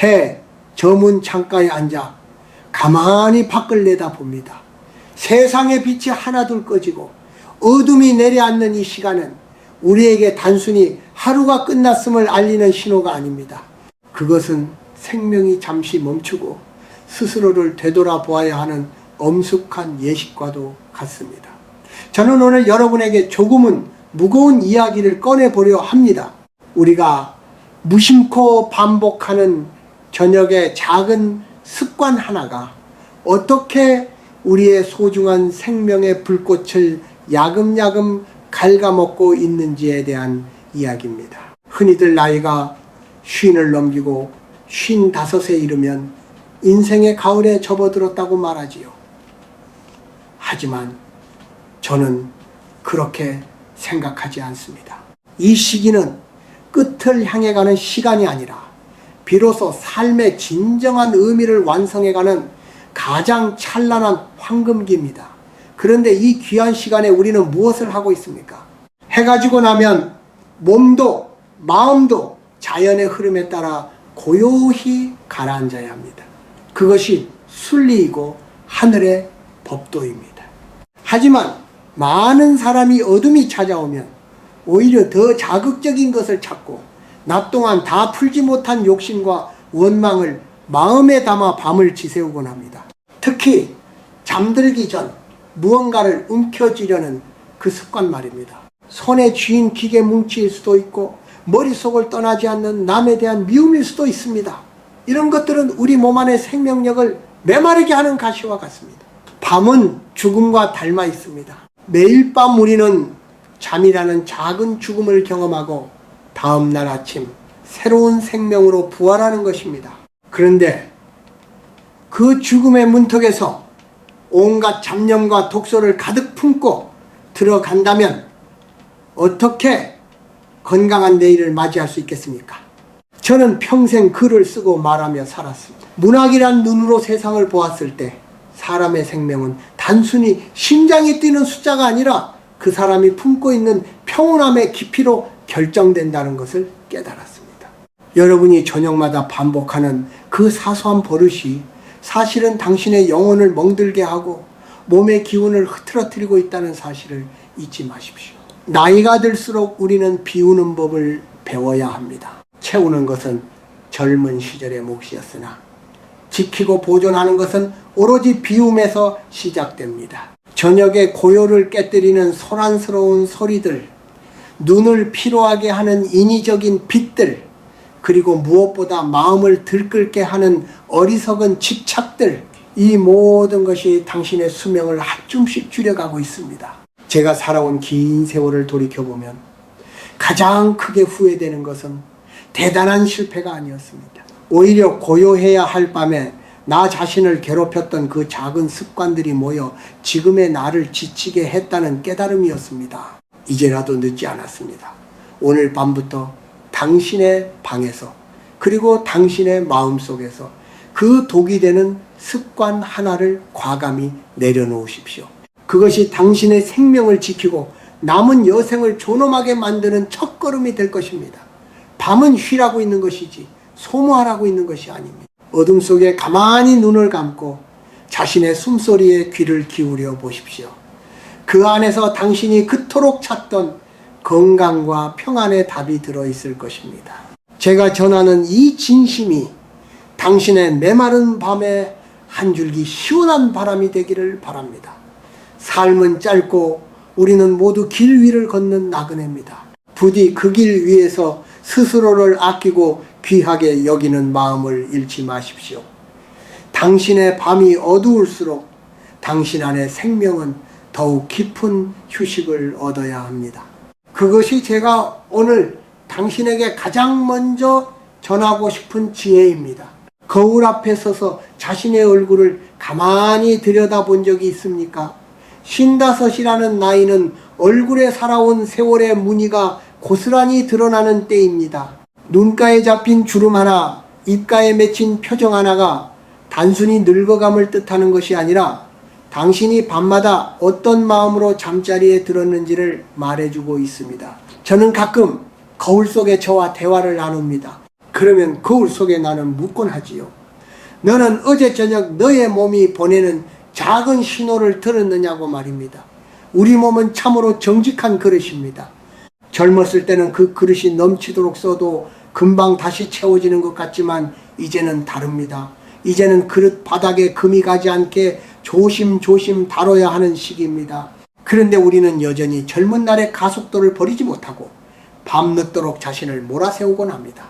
해 저문 창가에 앉아 가만히 밖을 내다봅니다. 세상의 빛이 하나둘 꺼지고 어둠이 내려앉는 이 시간은 우리에게 단순히 하루가 끝났음을 알리는 신호가 아닙니다. 그것은 생명이 잠시 멈추고 스스로를 되돌아보아야 하는 엄숙한 예식과도 같습니다. 저는 오늘 여러분에게 조금은 무거운 이야기를 꺼내보려 합니다. 우리가 무심코 반복하는 저녁의 작은 습관 하나가 어떻게 우리의 소중한 생명의 불꽃을 야금야금 갉아먹고 있는지에 대한 이야기입니다. 흔히들 나이가 50을 넘기고 55에 이르면 인생의 가을에 접어들었다고 말하지요. 하지만 저는 그렇게 생각하지 않습니다. 이 시기는 끝을 향해 가는 시간이 아니라 비로소 삶의 진정한 의미를 완성해가는 가장 찬란한 황금기입니다. 그런데 이 귀한 시간에 우리는 무엇을 하고 있습니까? 해가 지고 나면 몸도 마음도 자연의 흐름에 따라 고요히 가라앉아야 합니다. 그것이 순리이고 하늘의 법도입니다. 하지만 많은 사람이 어둠이 찾아오면 오히려 더 자극적인 것을 찾고 낮 동안 다 풀지 못한 욕심과 원망을 마음에 담아 밤을 지새우곤 합니다. 특히 잠들기 전 무언가를 움켜쥐려는 그 습관 말입니다. 손에 쥐인 기계 뭉치일 수도 있고 머릿속을 떠나지 않는 남에 대한 미움일 수도 있습니다. 이런 것들은 우리 몸 안의 생명력을 메마르게 하는 가시와 같습니다. 밤은 죽음과 닮아 있습니다. 매일 밤 우리는 잠이라는 작은 죽음을 경험하고 다음날 아침 새로운 생명으로 부활하는 것입니다. 그런데 그 죽음의 문턱에서 온갖 잡념과 독소를 가득 품고 들어간다면 어떻게 건강한 내일을 맞이할 수 있겠습니까? 저는 평생 글을 쓰고 말하며 살았습니다. 문학이란 눈으로 세상을 보았을 때 사람의 생명은 단순히 심장이 뛰는 숫자가 아니라 그 사람이 품고 있는 평온함의 깊이로 결정된다는 것을 깨달았습니다. 여러분이 저녁마다 반복하는 그 사소한 버릇이 사실은 당신의 영혼을 멍들게 하고 몸의 기운을 흐트러뜨리고 있다는 사실을 잊지 마십시오. 나이가 들수록 우리는 비우는 법을 배워야 합니다. 채우는 것은 젊은 시절의 몫이었으나 지키고 보존하는 것은 오로지 비움에서 시작됩니다. 저녁에 고요를 깨뜨리는 소란스러운 소리들, 눈을 피로하게 하는 인위적인 빛들, 그리고 무엇보다 마음을 들끓게 하는 어리석은 집착들, 이 모든 것이 당신의 수명을 한 줌씩 줄여가고 있습니다. 제가 살아온 긴 세월을 돌이켜보면 가장 크게 후회되는 것은 대단한 실패가 아니었습니다. 오히려 고요해야 할 밤에 나 자신을 괴롭혔던 그 작은 습관들이 모여 지금의 나를 지치게 했다는 깨달음이었습니다. 이제라도 늦지 않았습니다. 오늘 밤부터 당신의 방에서 그리고 당신의 마음속에서 그 독이 되는 습관 하나를 과감히 내려놓으십시오. 그것이 당신의 생명을 지키고 남은 여생을 존엄하게 만드는 첫걸음이 될 것입니다. 밤은 쉬라고 있는 것이지 소모하라고 있는 것이 아닙니다. 어둠 속에 가만히 눈을 감고 자신의 숨소리에 귀를 기울여 보십시오. 그 안에서 당신이 그토록 찾던 건강과 평안의 답이 들어있을 것입니다. 제가 전하는 이 진심이 당신의 메마른 밤에 한 줄기 시원한 바람이 되기를 바랍니다. 삶은 짧고 우리는 모두 길 위를 걷는 나그네입니다. 부디 그 길 위에서 스스로를 아끼고 귀하게 여기는 마음을 잃지 마십시오. 당신의 밤이 어두울수록 당신 안의 생명은 더욱 깊은 휴식을 얻어야 합니다. 그것이 제가 오늘 당신에게 가장 먼저 전하고 싶은 지혜입니다. 거울 앞에 서서 자신의 얼굴을 가만히 들여다본 적이 있습니까? 55이라는 나이는 얼굴에 살아온 세월의 무늬가 고스란히 드러나는 때입니다. 눈가에 잡힌 주름 하나, 입가에 맺힌 표정 하나가 단순히 늙어감을 뜻하는 것이 아니라 당신이 밤마다 어떤 마음으로 잠자리에 들었는지를 말해주고 있습니다. 저는 가끔 거울 속의 저와 대화를 나눕니다. 그러면 거울 속에 나는 묻곤 하지요. 너는 어제 저녁 너의 몸이 보내는 작은 신호를 들었느냐고 말입니다. 우리 몸은 참으로 정직한 그릇입니다. 젊었을 때는 그 그릇이 넘치도록 써도 금방 다시 채워지는 것 같지만 이제는 다릅니다. 이제는 그릇 바닥에 금이 가지 않게 조심조심 다뤄야 하는 시기입니다. 그런데 우리는 여전히 젊은 날의 가속도를 버리지 못하고 밤늦도록 자신을 몰아세우곤 합니다.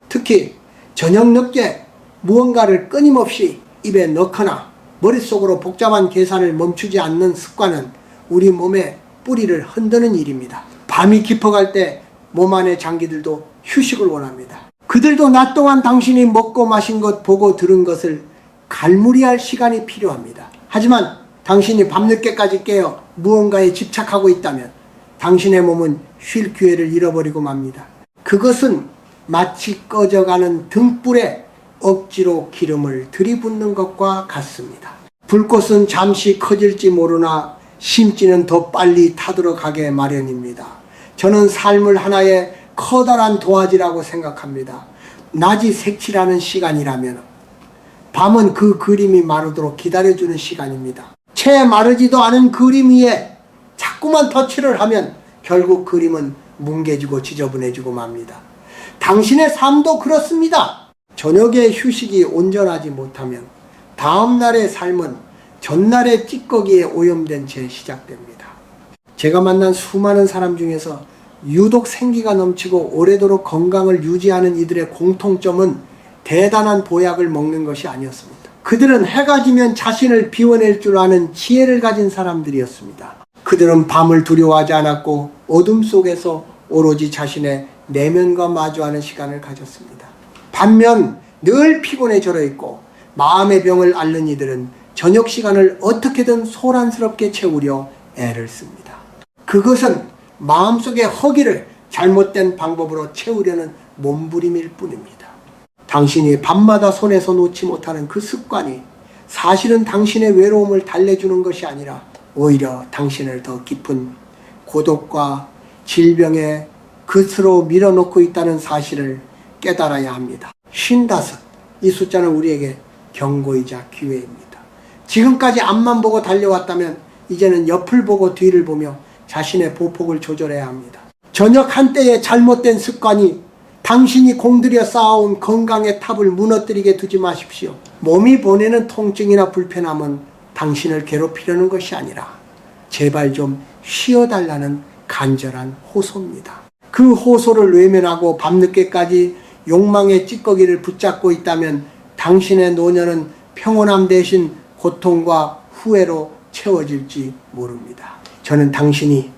특히 저녁 늦게 무언가를 끊임없이 입에 넣거나 머릿속으로 복잡한 계산을 멈추지 않는 습관은 우리 몸의 뿌리를 흔드는 일입니다. 밤이 깊어갈 때 몸 안의 장기들도 휴식을 원합니다. 그들도 낮 동안 당신이 먹고 마신 것, 보고 들은 것을 갈무리할 시간이 필요합니다. 하지만 당신이 밤늦게까지 깨어 무언가에 집착하고 있다면 당신의 몸은 쉴 기회를 잃어버리고 맙니다. 그것은 마치 꺼져가는 등불에 억지로 기름을 들이붓는 것과 같습니다. 불꽃은 잠시 커질지 모르나 심지는 더 빨리 타들어가게 마련입니다. 저는 삶을 하나의 커다란 도화지라고 생각합니다. 낮이 색칠하는 시간이라면 밤은 그 그림이 마르도록 기다려주는 시간입니다. 채 마르지도 않은 그림 위에 자꾸만 터치를 하면 결국 그림은 뭉개지고 지저분해지고 맙니다. 당신의 삶도 그렇습니다. 저녁의 휴식이 온전하지 못하면 다음날의 삶은 전날의 찌꺼기에 오염된 채 시작됩니다. 제가 만난 수많은 사람 중에서 유독 생기가 넘치고 오래도록 건강을 유지하는 이들의 공통점은 대단한 보약을 먹는 것이 아니었습니다. 그들은 해가 지면 자신을 비워낼 줄 아는 지혜를 가진 사람들이었습니다. 그들은 밤을 두려워하지 않았고 어둠 속에서 오로지 자신의 내면과 마주하는 시간을 가졌습니다. 반면 늘 피곤에 절어 있고 마음의 병을 앓는 이들은 저녁 시간을 어떻게든 소란스럽게 채우려 애를 씁니다. 그것은 마음속의 허기를 잘못된 방법으로 채우려는 몸부림일 뿐입니다. 당신이 밤마다 손에서 놓지 못하는 그 습관이 사실은 당신의 외로움을 달래주는 것이 아니라 오히려 당신을 더 깊은 고독과 질병의 끝으로 밀어넣고 있다는 사실을 깨달아야 합니다. 55, 이 숫자는 우리에게 경고이자 기회입니다. 지금까지 앞만 보고 달려왔다면 이제는 옆을 보고 뒤를 보며 자신의 보폭을 조절해야 합니다. 저녁 한때의 잘못된 습관이 당신이 공들여 쌓아온 건강의 탑을 무너뜨리게 두지 마십시오. 몸이 보내는 통증이나 불편함은 당신을 괴롭히려는 것이 아니라 제발 좀 쉬어달라는 간절한 호소입니다. 그 호소를 외면하고 밤늦게까지 욕망의 찌꺼기를 붙잡고 있다면 당신의 노년은 평온함 대신 고통과 후회로 채워질지 모릅니다. 저는 당신이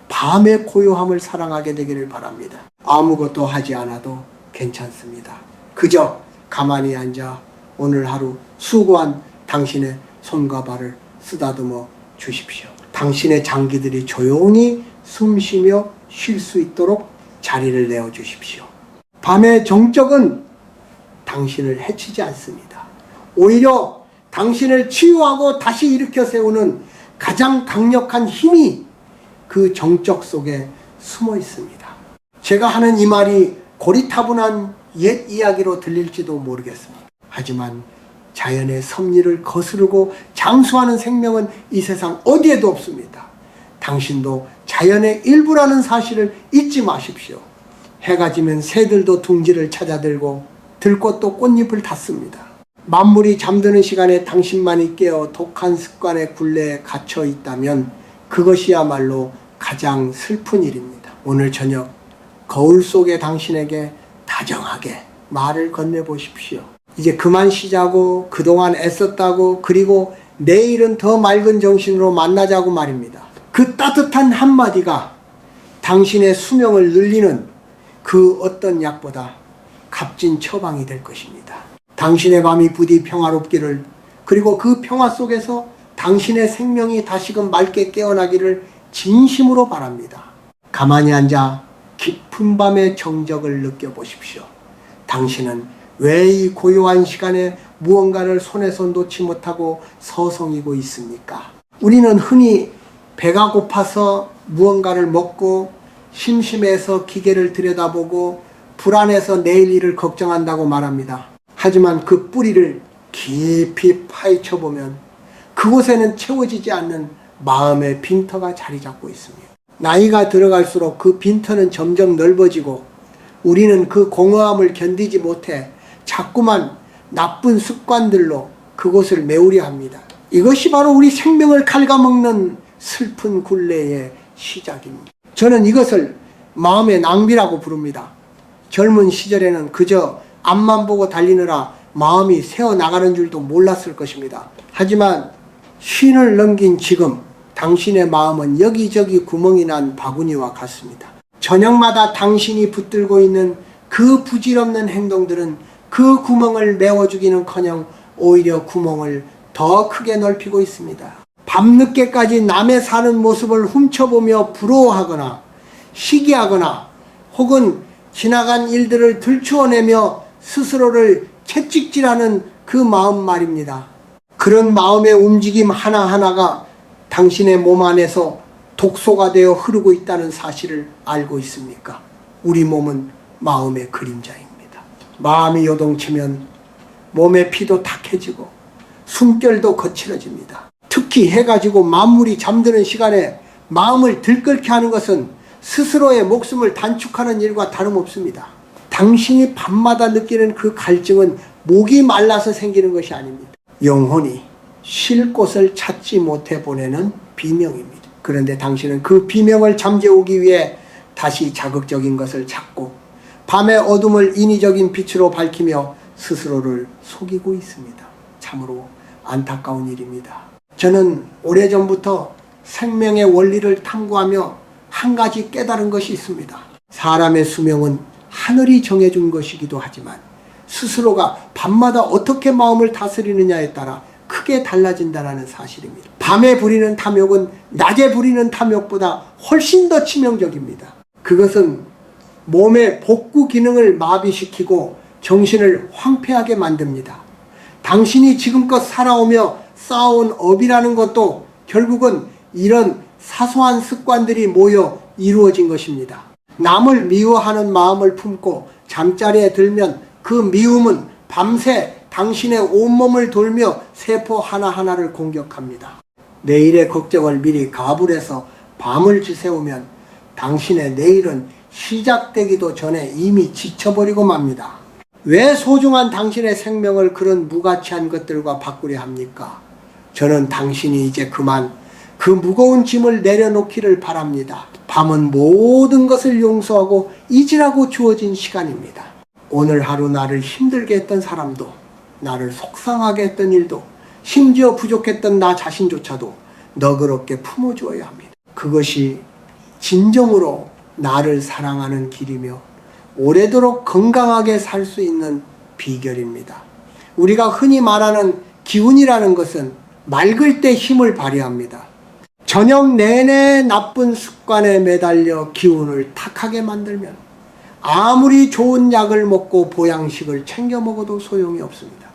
밤의 고요함을 사랑하게 되기를 바랍니다. 아무것도 하지 않아도 괜찮습니다. 그저 가만히 앉아 오늘 하루 수고한 당신의 손과 발을 쓰다듬어 주십시오. 당신의 장기들이 조용히 숨쉬며 쉴 수 있도록 자리를 내어 주십시오. 밤의 정적은 당신을 해치지 않습니다. 오히려 당신을 치유하고 다시 일으켜 세우는 가장 강력한 힘이 그 정적 속에 숨어 있습니다. 제가 하는 이 말이 고리타분한 옛 이야기로 들릴지도 모르겠습니다. 하지만 자연의 섭리를 거스르고 장수하는 생명은 이 세상 어디에도 없습니다. 당신도 자연의 일부라는 사실을 잊지 마십시오. 해가 지면 새들도 둥지를 찾아들고 들꽃도 꽃잎을 닫습니다. 만물이 잠드는 시간에 당신만이 깨어 독한 습관의 굴레에 갇혀 있다면 그것이야말로 가장 슬픈 일입니다. 오늘 저녁 거울 속의 당신에게 다정하게 말을 건네보십시오. 이제 그만 쉬자고, 그동안 애썼다고, 그리고 내일은 더 맑은 정신으로 만나자고 말입니다. 그 따뜻한 한마디가 당신의 수명을 늘리는 그 어떤 약보다 값진 처방이 될 것입니다. 당신의 밤이 부디 평화롭기를, 그리고 그 평화 속에서 당신의 생명이 다시금 맑게 깨어나기를 진심으로 바랍니다. 가만히 앉아 깊은 밤의 정적을 느껴보십시오. 당신은 왜 이 고요한 시간에 무언가를 손에서 놓지 못하고 서성이고 있습니까? 우리는 흔히 배가 고파서 무언가를 먹고 심심해서 기계를 들여다보고 불안해서 내일 일을 걱정한다고 말합니다. 하지만 그 뿌리를 깊이 파헤쳐 보면 그곳에는 채워지지 않는 마음의 빈터가 자리 잡고 있습니다. 나이가 들어갈수록 그 빈터는 점점 넓어지고 우리는 그 공허함을 견디지 못해 자꾸만 나쁜 습관들로 그곳을 메우려 합니다. 이것이 바로 우리 생명을 갉아먹는 슬픈 굴레의 시작입니다. 저는 이것을 마음의 낭비라고 부릅니다. 젊은 시절에는 그저 앞만 보고 달리느라 마음이 새어나가는 줄도 몰랐을 것입니다. 하지만 쉰을 넘긴 지금 당신의 마음은 여기저기 구멍이 난 바구니와 같습니다. 저녁마다 당신이 붙들고 있는 그 부질없는 행동들은 그 구멍을 메워주기는커녕 오히려 구멍을 더 크게 넓히고 있습니다. 밤늦게까지 남의 사는 모습을 훔쳐보며 부러워하거나 시기하거나 혹은 지나간 일들을 들추어내며 스스로를 채찍질하는 그 마음 말입니다. 그런 마음의 움직임 하나하나가 당신의 몸 안에서 독소가 되어 흐르고 있다는 사실을 알고 있습니까? 우리 몸은 마음의 그림자입니다. 마음이 요동치면 몸의 피도 탁해지고 숨결도 거칠어집니다. 특히 해가 지고 만물이 잠드는 시간에 마음을 들끓게 하는 것은 스스로의 목숨을 단축하는 일과 다름없습니다. 당신이 밤마다 느끼는 그 갈증은 목이 말라서 생기는 것이 아닙니다. 영혼이 쉴 곳을 찾지 못해 보내는 비명입니다. 그런데 당신은 그 비명을 잠재우기 위해 다시 자극적인 것을 찾고 밤의 어둠을 인위적인 빛으로 밝히며 스스로를 속이고 있습니다. 참으로 안타까운 일입니다. 저는 오래전부터 생명의 원리를 탐구하며 한 가지 깨달은 것이 있습니다. 사람의 수명은 하늘이 정해준 것이기도 하지만 스스로가 밤마다 어떻게 마음을 다스리느냐에 따라 크게 달라진다는 사실입니다. 밤에 부리는 탐욕은 낮에 부리는 탐욕보다 훨씬 더 치명적입니다. 그것은 몸의 복구 기능을 마비시키고 정신을 황폐하게 만듭니다. 당신이 지금껏 살아오며 쌓아온 업이라는 것도 결국은 이런 사소한 습관들이 모여 이루어진 것입니다. 남을 미워하는 마음을 품고 잠자리에 들면 그 미움은 밤새 당신의 온몸을 돌며 세포 하나하나를 공격합니다. 내일의 걱정을 미리 가불해서 밤을 지새우면 당신의 내일은 시작되기도 전에 이미 지쳐버리고 맙니다. 왜 소중한 당신의 생명을 그런 무가치한 것들과 바꾸려 합니까? 저는 당신이 이제 그만 그 무거운 짐을 내려놓기를 바랍니다. 밤은 모든 것을 용서하고 잊으라고 주어진 시간입니다. 오늘 하루 나를 힘들게 했던 사람도, 나를 속상하게 했던 일도, 심지어 부족했던 나 자신조차도 너그럽게 품어주어야 합니다. 그것이 진정으로 나를 사랑하는 길이며 오래도록 건강하게 살 수 있는 비결입니다. 우리가 흔히 말하는 기운이라는 것은 맑을 때 힘을 발휘합니다. 저녁 내내 나쁜 습관에 매달려 기운을 탁하게 만들면 아무리 좋은 약을 먹고 보양식을 챙겨 먹어도 소용이 없습니다.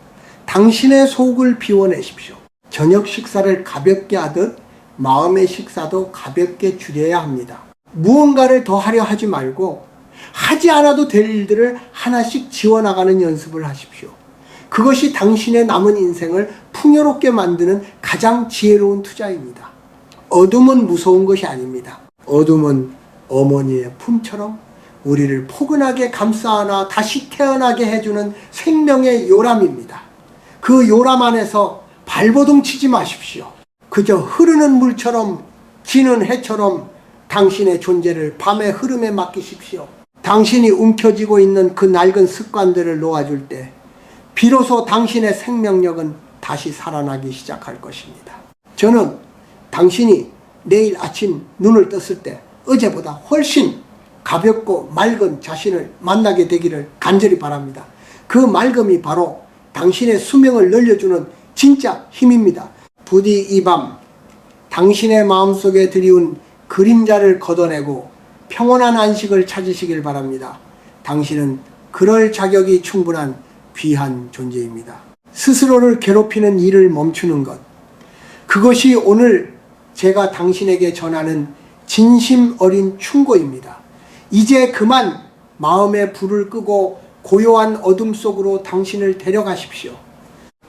당신의 속을 비워내십시오. 저녁 식사를 가볍게 하듯 마음의 식사도 가볍게 줄여야 합니다. 무언가를 더 하려 하지 말고 하지 않아도 될 일들을 하나씩 지워나가는 연습을 하십시오. 그것이 당신의 남은 인생을 풍요롭게 만드는 가장 지혜로운 투자입니다. 어둠은 무서운 것이 아닙니다. 어둠은 어머니의 품처럼 우리를 포근하게 감싸 안아 다시 태어나게 해주는 생명의 요람입니다. 그 요람 안에서 발버둥 치지 마십시오. 그저 흐르는 물처럼 지는 해처럼 당신의 존재를 밤의 흐름에 맡기십시오. 당신이 움켜쥐고 있는 그 낡은 습관들을 놓아줄 때 비로소 당신의 생명력은 다시 살아나기 시작할 것입니다. 저는 당신이 내일 아침 눈을 떴을 때 어제보다 훨씬 가볍고 맑은 자신을 만나게 되기를 간절히 바랍니다. 그 맑음이 바로 당신의 수명을 늘려주는 진짜 힘입니다. 부디 이 밤 당신의 마음속에 드리운 그림자를 걷어내고 평온한 안식을 찾으시길 바랍니다. 당신은 그럴 자격이 충분한 귀한 존재입니다. 스스로를 괴롭히는 일을 멈추는 것, 그것이 오늘 제가 당신에게 전하는 진심 어린 충고입니다. 이제 그만 마음의 불을 끄고 고요한 어둠 속으로 당신을 데려가십시오.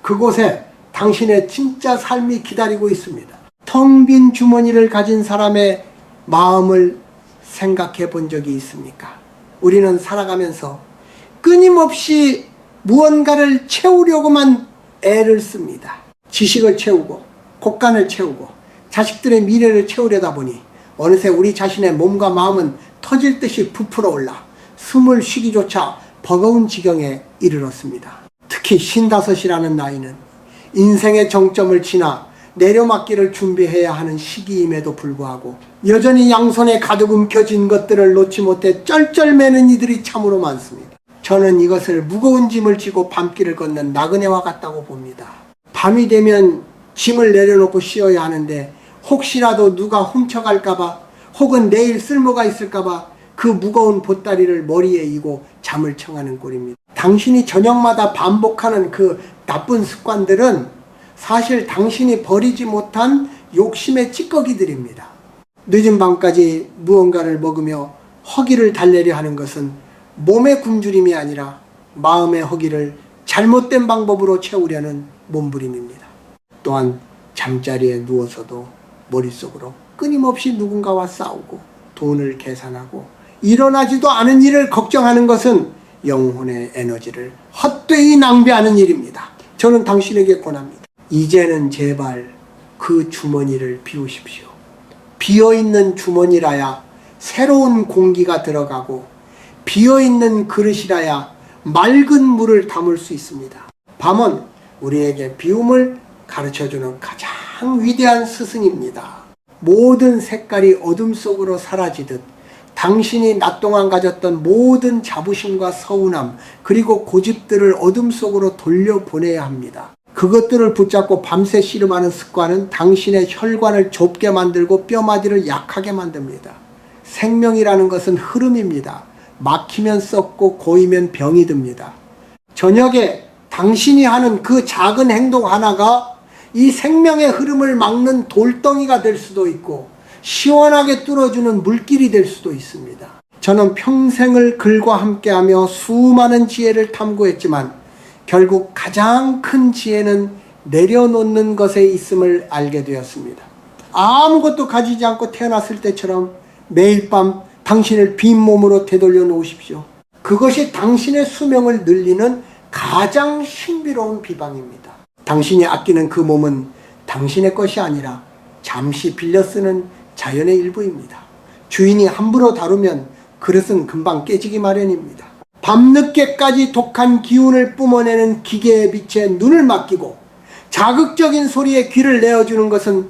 그곳에 당신의 진짜 삶이 기다리고 있습니다. 텅 빈 주머니를 가진 사람의 마음을 생각해 본 적이 있습니까? 우리는 살아가면서 끊임없이 무언가를 채우려고만 애를 씁니다. 지식을 채우고 곡간을 채우고 자식들의 미래를 채우려다 보니 어느새 우리 자신의 몸과 마음은 터질 듯이 부풀어 올라 숨을 쉬기조차 버거운 지경에 이르렀습니다. 특히 55이라는 나이는 인생의 정점을 지나 내려막기를 준비해야 하는 시기임에도 불구하고 여전히 양손에 가득 움켜진 것들을 놓지 못해 쩔쩔매는 이들이 참으로 많습니다. 저는 이것을 무거운 짐을 지고 밤길을 걷는 나그네와 같다고 봅니다. 밤이 되면 짐을 내려놓고 쉬어야 하는데 혹시라도 누가 훔쳐갈까봐 혹은 내일 쓸모가 있을까봐 그 무거운 보따리를 머리에 이고 잠을 청하는 꼴입니다. 당신이 저녁마다 반복하는 그 나쁜 습관들은 사실 당신이 버리지 못한 욕심의 찌꺼기들입니다. 늦은 밤까지 무언가를 먹으며 허기를 달래려 하는 것은 몸의 굶주림이 아니라 마음의 허기를 잘못된 방법으로 채우려는 몸부림입니다. 또한 잠자리에 누워서도 머릿속으로 끊임없이 누군가와 싸우고 돈을 계산하고 일어나지도 않은 일을 걱정하는 것은 영혼의 에너지를 헛되이 낭비하는 일입니다. 저는 당신에게 권합니다. 이제는 제발 그 주머니를 비우십시오. 비어있는 주머니라야 새로운 공기가 들어가고 비어있는 그릇이라야 맑은 물을 담을 수 있습니다. 밤은 우리에게 비움을 가르쳐주는 가장 위대한 스승입니다. 모든 색깔이 어둠 속으로 사라지듯 당신이 낮 동안 가졌던 모든 자부심과 서운함 그리고 고집들을 어둠 속으로 돌려보내야 합니다. 그것들을 붙잡고 밤새 씨름하는 습관은 당신의 혈관을 좁게 만들고 뼈마디를 약하게 만듭니다. 생명이라는 것은 흐름입니다. 막히면 썩고 고이면 병이 듭니다. 저녁에 당신이 하는 그 작은 행동 하나가 이 생명의 흐름을 막는 돌덩이가 될 수도 있고 시원하게 뚫어주는 물길이 될 수도 있습니다. 저는 평생을 글과 함께하며 수많은 지혜를 탐구했지만 결국 가장 큰 지혜는 내려놓는 것에 있음을 알게 되었습니다. 아무것도 가지지 않고 태어났을 때처럼 매일 밤 당신을 빈 몸으로 되돌려 놓으십시오. 그것이 당신의 수명을 늘리는 가장 신비로운 비방입니다. 당신이 아끼는 그 몸은 당신의 것이 아니라 잠시 빌려 쓰는 자연의 일부입니다. 주인이 함부로 다루면 그릇은 금방 깨지기 마련입니다. 밤늦게까지 독한 기운을 뿜어내는 기계의 빛에 눈을 맡기고 자극적인 소리에 귀를 내어주는 것은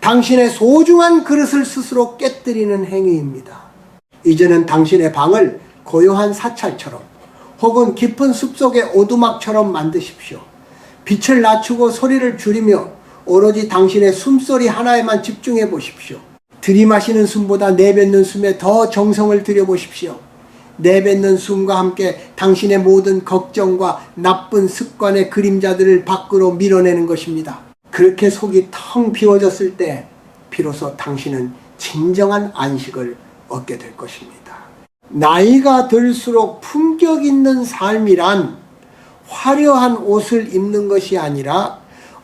당신의 소중한 그릇을 스스로 깨뜨리는 행위입니다. 이제는 당신의 방을 고요한 사찰처럼 혹은 깊은 숲속의 오두막처럼 만드십시오. 빛을 낮추고 소리를 줄이며 오로지 당신의 숨소리 하나에만 집중해 보십시오. 들이마시는 숨보다 내뱉는 숨에 더 정성을 들여보십시오. 내뱉는 숨과 함께 당신의 모든 걱정과 나쁜 습관의 그림자들을 밖으로 밀어내는 것입니다. 그렇게 속이 텅 비워졌을 때 비로소 당신은 진정한 안식을 얻게 될 것입니다. 나이가 들수록 품격 있는 삶이란 화려한 옷을 입는 것이 아니라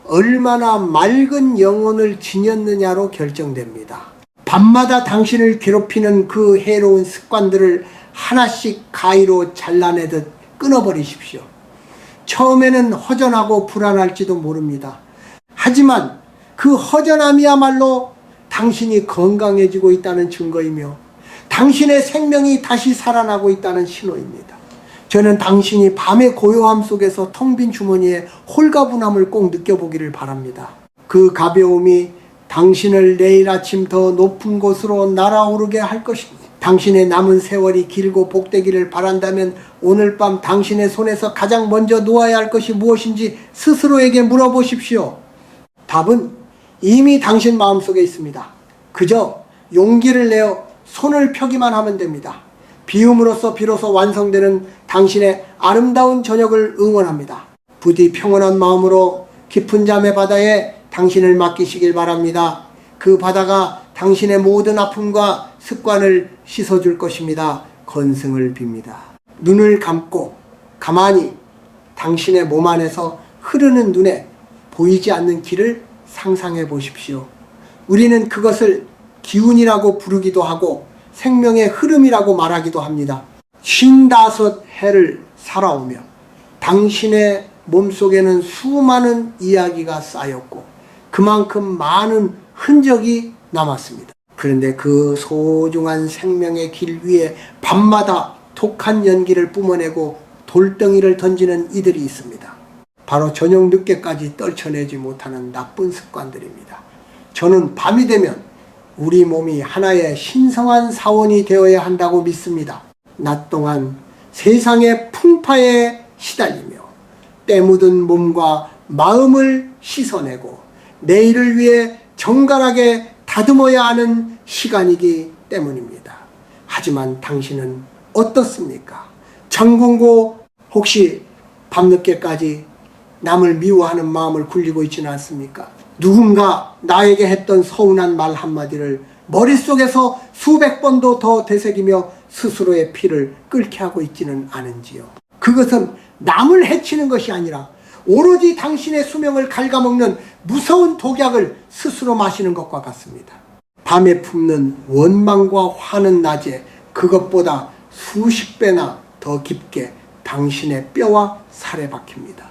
얼마나 맑은 영혼을 지녔느냐로 결정됩니다. 밤마다 당신을 괴롭히는 그 해로운 습관들을 하나씩 가위로 잘라내듯 끊어버리십시오. 처음에는 허전하고 불안할지도 모릅니다. 하지만 그 허전함이야말로 당신이 건강해지고 있다는 증거이며 당신의 생명이 다시 살아나고 있다는 신호입니다. 저는 당신이 밤의 고요함 속에서 텅 빈 주머니에 홀가분함을 꼭 느껴보기를 바랍니다. 그 가벼움이 당신을 내일 아침 더 높은 곳으로 날아오르게 할 것입니다. 당신의 남은 세월이 길고 복되기를 바란다면 오늘 밤 당신의 손에서 가장 먼저 놓아야 할 것이 무엇인지 스스로에게 물어보십시오. 답은 이미 당신 마음속에 있습니다. 그저 용기를 내어 손을 펴기만 하면 됩니다. 비움으로써 비로소 완성되는 당신의 아름다운 저녁을 응원합니다. 부디 평온한 마음으로 깊은 잠의 바다에 당신을 맡기시길 바랍니다. 그 바다가 당신의 모든 아픔과 습관을 씻어줄 것입니다. 헌승을 빕니다. 눈을 감고 가만히 당신의 몸 안에서 흐르는 눈에 보이지 않는 길을 상상해 보십시오. 우리는 그것을 기운이라고 부르기도 하고 생명의 흐름이라고 말하기도 합니다. 55해를 살아오며 당신의 몸속에는 수많은 이야기가 쌓였고 그만큼 많은 흔적이 남았습니다. 그런데 그 소중한 생명의 길 위에 밤마다 독한 연기를 뿜어내고 돌덩이를 던지는 이들이 있습니다. 바로 저녁 늦게까지 떨쳐내지 못하는 나쁜 습관들입니다. 저는 밤이 되면 우리 몸이 하나의 신성한 사원이 되어야 한다고 믿습니다. 낮 동안 세상의 풍파에 시달리며 때 묻은 몸과 마음을 씻어내고 내일을 위해 정갈하게 다듬어야 하는 시간이기 때문입니다. 하지만 당신은 어떻습니까? 장군고 혹시 밤늦게까지 남을 미워하는 마음을 굴리고 있지는 않습니까? 누군가 나에게 했던 서운한 말 한마디를 머릿속에서 수백 번도 더 되새기며 스스로의 피를 끓게 하고 있지는 않은지요. 그것은 남을 해치는 것이 아니라 오로지 당신의 수명을 갉아먹는 무서운 독약을 스스로 마시는 것과 같습니다. 밤에 품는 원망과 화는 낮에 그것보다 수십 배나 더 깊게 당신의 뼈와 살에 박힙니다.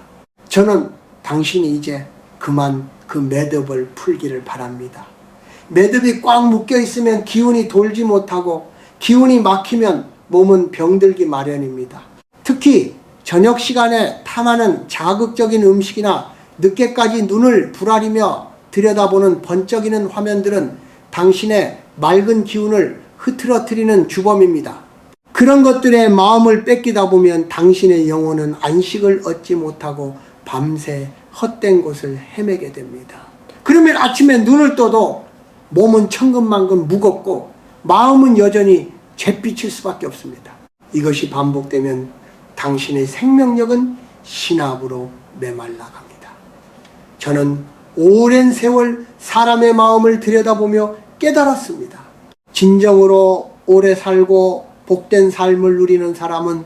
저는 당신이 이제 그만 그 매듭을 풀기를 바랍니다. 매듭이 꽉 묶여 있으면 기운이 돌지 못하고 기운이 막히면 몸은 병들기 마련입니다. 특히 저녁 시간에 탐하는 자극적인 음식이나 늦게까지 눈을 부라리며 들여다보는 번쩍이는 화면들은 당신의 맑은 기운을 흐트러뜨리는 주범입니다. 그런 것들에 마음을 뺏기다 보면 당신의 영혼은 안식을 얻지 못하고 밤새 헛된 곳을 헤매게 됩니다. 그러면 아침에 눈을 떠도 몸은 천근만근 무겁고 마음은 여전히 잿빛일 수밖에 없습니다. 이것이 반복되면 당신의 생명력은 신압으로 메말라갑니다. 저는 오랜 세월 사람의 마음을 들여다보며 깨달았습니다. 진정으로 오래 살고 복된 삶을 누리는 사람은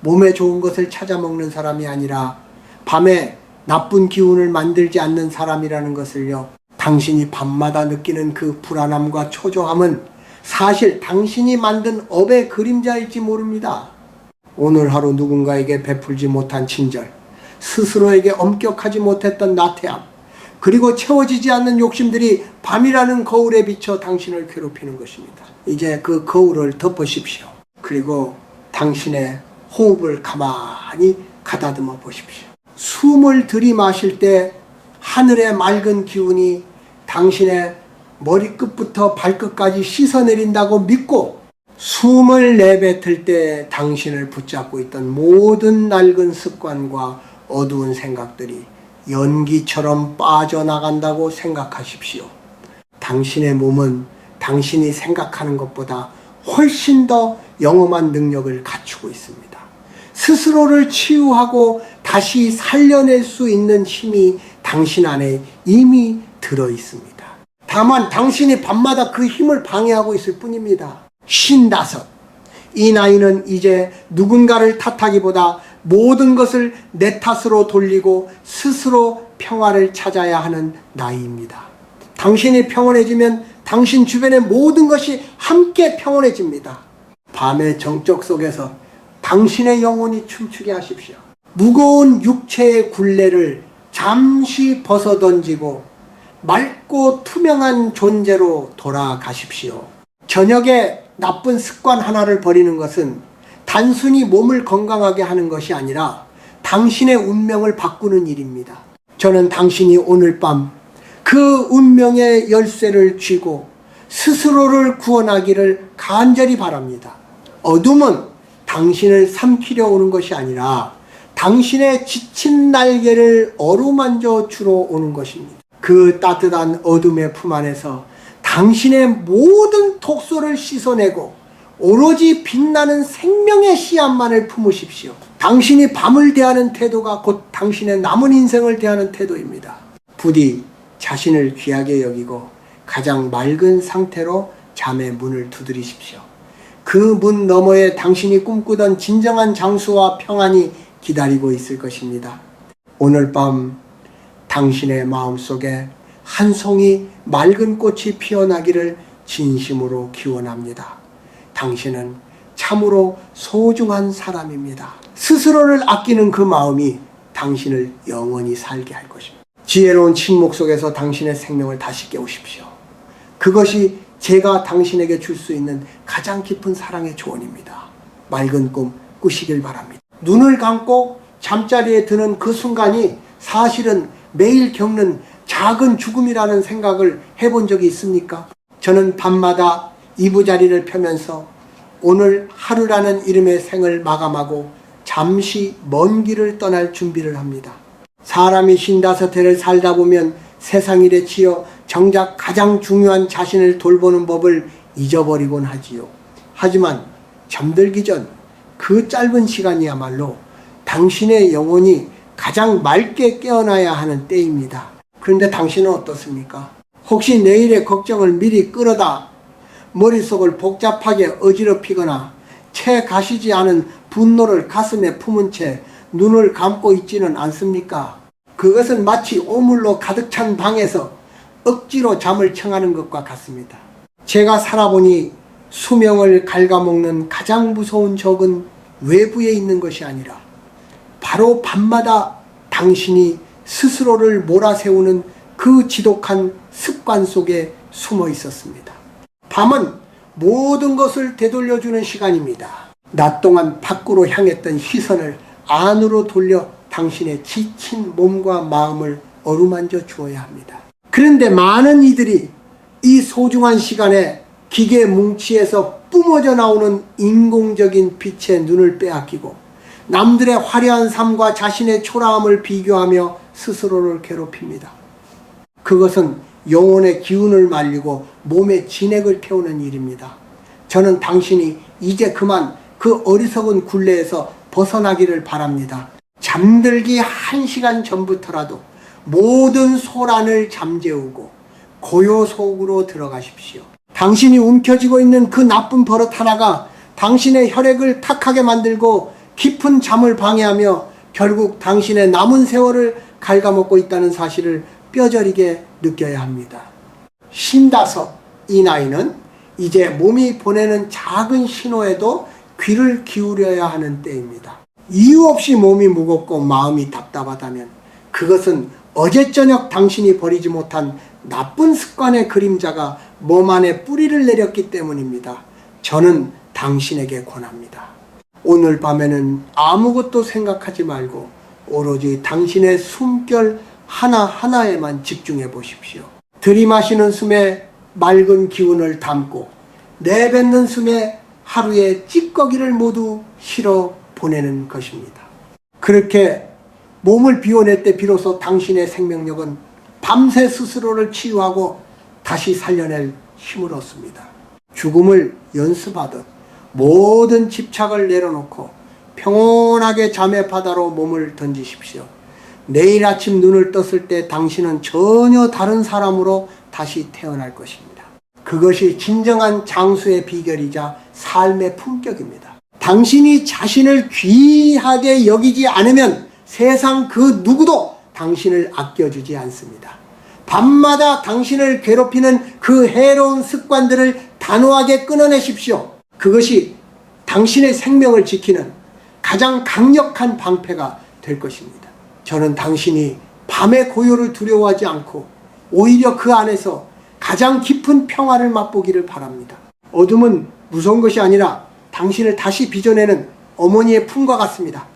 몸에 좋은 것을 찾아 먹는 사람이 아니라 밤에 나쁜 기운을 만들지 않는 사람이라는 것을요. 당신이 밤마다 느끼는 그 불안함과 초조함은 사실 당신이 만든 업의 그림자일지 모릅니다. 오늘 하루 누군가에게 베풀지 못한 친절, 스스로에게 엄격하지 못했던 나태함, 그리고 채워지지 않는 욕심들이 밤이라는 거울에 비쳐 당신을 괴롭히는 것입니다. 이제 그 거울을 덮으십시오. 그리고 당신의 호흡을 가만히 가다듬어 보십시오. 숨을 들이마실 때 하늘의 맑은 기운이 당신의 머리끝부터 발끝까지 씻어내린다고 믿고 숨을 내뱉을 때 당신을 붙잡고 있던 모든 낡은 습관과 어두운 생각들이 연기처럼 빠져나간다고 생각하십시오. 당신의 몸은 당신이 생각하는 것보다 훨씬 더 영험한 능력을 갖추고 있습니다. 스스로를 치유하고 다시 살려낼 수 있는 힘이 당신 안에 이미 들어 있습니다. 다만 당신이 밤마다 그 힘을 방해하고 있을 뿐입니다. 55. 이 나이는 이제 누군가를 탓하기보다 모든 것을 내 탓으로 돌리고 스스로 평화를 찾아야 하는 나이입니다. 당신이 평온해지면 당신 주변의 모든 것이 함께 평온해집니다. 밤의 정적 속에서 당신의 영혼이 춤추게 하십시오. 무거운 육체의 굴레를 잠시 벗어던지고 맑고 투명한 존재로 돌아가십시오. 저녁에 나쁜 습관 하나를 버리는 것은 단순히 몸을 건강하게 하는 것이 아니라 당신의 운명을 바꾸는 일입니다. 저는 당신이 오늘 밤 그 운명의 열쇠를 쥐고 스스로를 구원하기를 간절히 바랍니다. 어둠은 당신을 삼키려 오는 것이 아니라 당신의 지친 날개를 어루만져 주러 오는 것입니다. 그 따뜻한 어둠의 품 안에서 당신의 모든 독소를 씻어내고 오로지 빛나는 생명의 씨앗만을 품으십시오. 당신이 밤을 대하는 태도가 곧 당신의 남은 인생을 대하는 태도입니다. 부디 자신을 귀하게 여기고 가장 맑은 상태로 잠의 문을 두드리십시오. 그 문 너머에 당신이 꿈꾸던 진정한 장수와 평안이 기다리고 있을 것입니다. 오늘 밤 당신의 마음속에 한 송이 맑은 꽃이 피어나기를 진심으로 기원합니다. 당신은 참으로 소중한 사람입니다. 스스로를 아끼는 그 마음이 당신을 영원히 살게 할 것입니다. 지혜로운 침묵 속에서 당신의 생명을 다시 깨우십시오. 그것이 제가 당신에게 줄 수 있는 가장 깊은 사랑의 조언입니다. 맑은 꿈 꾸시길 바랍니다. 눈을 감고 잠자리에 드는 그 순간이 사실은 매일 겪는 작은 죽음이라는 생각을 해본 적이 있습니까? 저는 밤마다 이부자리를 펴면서 오늘 하루라는 이름의 생을 마감하고 잠시 먼 길을 떠날 준비를 합니다. 사람이 55해를 살다 보면 세상 일에 치여 정작 가장 중요한 자신을 돌보는 법을 잊어버리곤 하지요. 하지만 잠들기 전 그 짧은 시간이야말로 당신의 영혼이 가장 맑게 깨어나야 하는 때입니다. 그런데 당신은 어떻습니까? 혹시 내일의 걱정을 미리 끌어다 머릿속을 복잡하게 어지럽히거나 채 가시지 않은 분노를 가슴에 품은 채 눈을 감고 있지는 않습니까? 그것은 마치 오물로 가득 찬 방에서 억지로 잠을 청하는 것과 같습니다. 제가 살아보니 수명을 갉아먹는 가장 무서운 적은 외부에 있는 것이 아니라 바로 밤마다 당신이 스스로를 몰아세우는 그 지독한 습관 속에 숨어 있었습니다. 밤은 모든 것을 되돌려주는 시간입니다. 낮 동안 밖으로 향했던 시선을 안으로 돌려 당신의 지친 몸과 마음을 어루만져 주어야 합니다. 그런데 많은 이들이 이 소중한 시간에 기계 뭉치에서 뿜어져 나오는 인공적인 빛에 눈을 빼앗기고 남들의 화려한 삶과 자신의 초라함을 비교하며 스스로를 괴롭힙니다. 그것은 영혼의 기운을 말리고 몸의 진액을 태우는 일입니다. 저는 당신이 이제 그만 그 어리석은 굴레에서 벗어나기를 바랍니다. 잠들기 1시간 전부터라도 모든 소란을 잠재우고 고요 속으로 들어가십시오. 당신이 움켜쥐고 있는 그 나쁜 버릇 하나가 당신의 혈액을 탁하게 만들고 깊은 잠을 방해하며 결국 당신의 남은 세월을 갉아먹고 있다는 사실을 뼈저리게 느껴야 합니다. 55, 이 나이는 이제 몸이 보내는 작은 신호에도 귀를 기울여야 하는 때입니다. 이유 없이 몸이 무겁고 마음이 답답하다면 그것은 어제 저녁 당신이 버리지 못한 나쁜 습관의 그림자가 몸 안에 뿌리를 내렸기 때문입니다. 저는 당신에게 권합니다. 오늘 밤에는 아무것도 생각하지 말고 오로지 당신의 숨결 하나하나에만 집중해 보십시오. 들이마시는 숨에 맑은 기운을 담고 내뱉는 숨에 하루의 찌꺼기를 모두 실어 보내는 것입니다. 그렇게 몸을 비워낼 때 비로소 당신의 생명력은 밤새 스스로를 치유하고 다시 살려낼 힘을 얻습니다. 죽음을 연습하듯 모든 집착을 내려놓고 평온하게 잠의 바다로 몸을 던지십시오. 내일 아침 눈을 떴을 때 당신은 전혀 다른 사람으로 다시 태어날 것입니다. 그것이 진정한 장수의 비결이자 삶의 품격입니다. 당신이 자신을 귀하게 여기지 않으면 세상 그 누구도 당신을 아껴주지 않습니다. 밤마다 당신을 괴롭히는 그 해로운 습관들을 단호하게 끊어내십시오. 그것이 당신의 생명을 지키는 가장 강력한 방패가 될 것입니다. 저는 당신이 밤의 고요를 두려워하지 않고 오히려 그 안에서 가장 깊은 평화를 맛보기를 바랍니다. 어둠은 무서운 것이 아니라 당신을 다시 빚어내는 어머니의 품과 같습니다.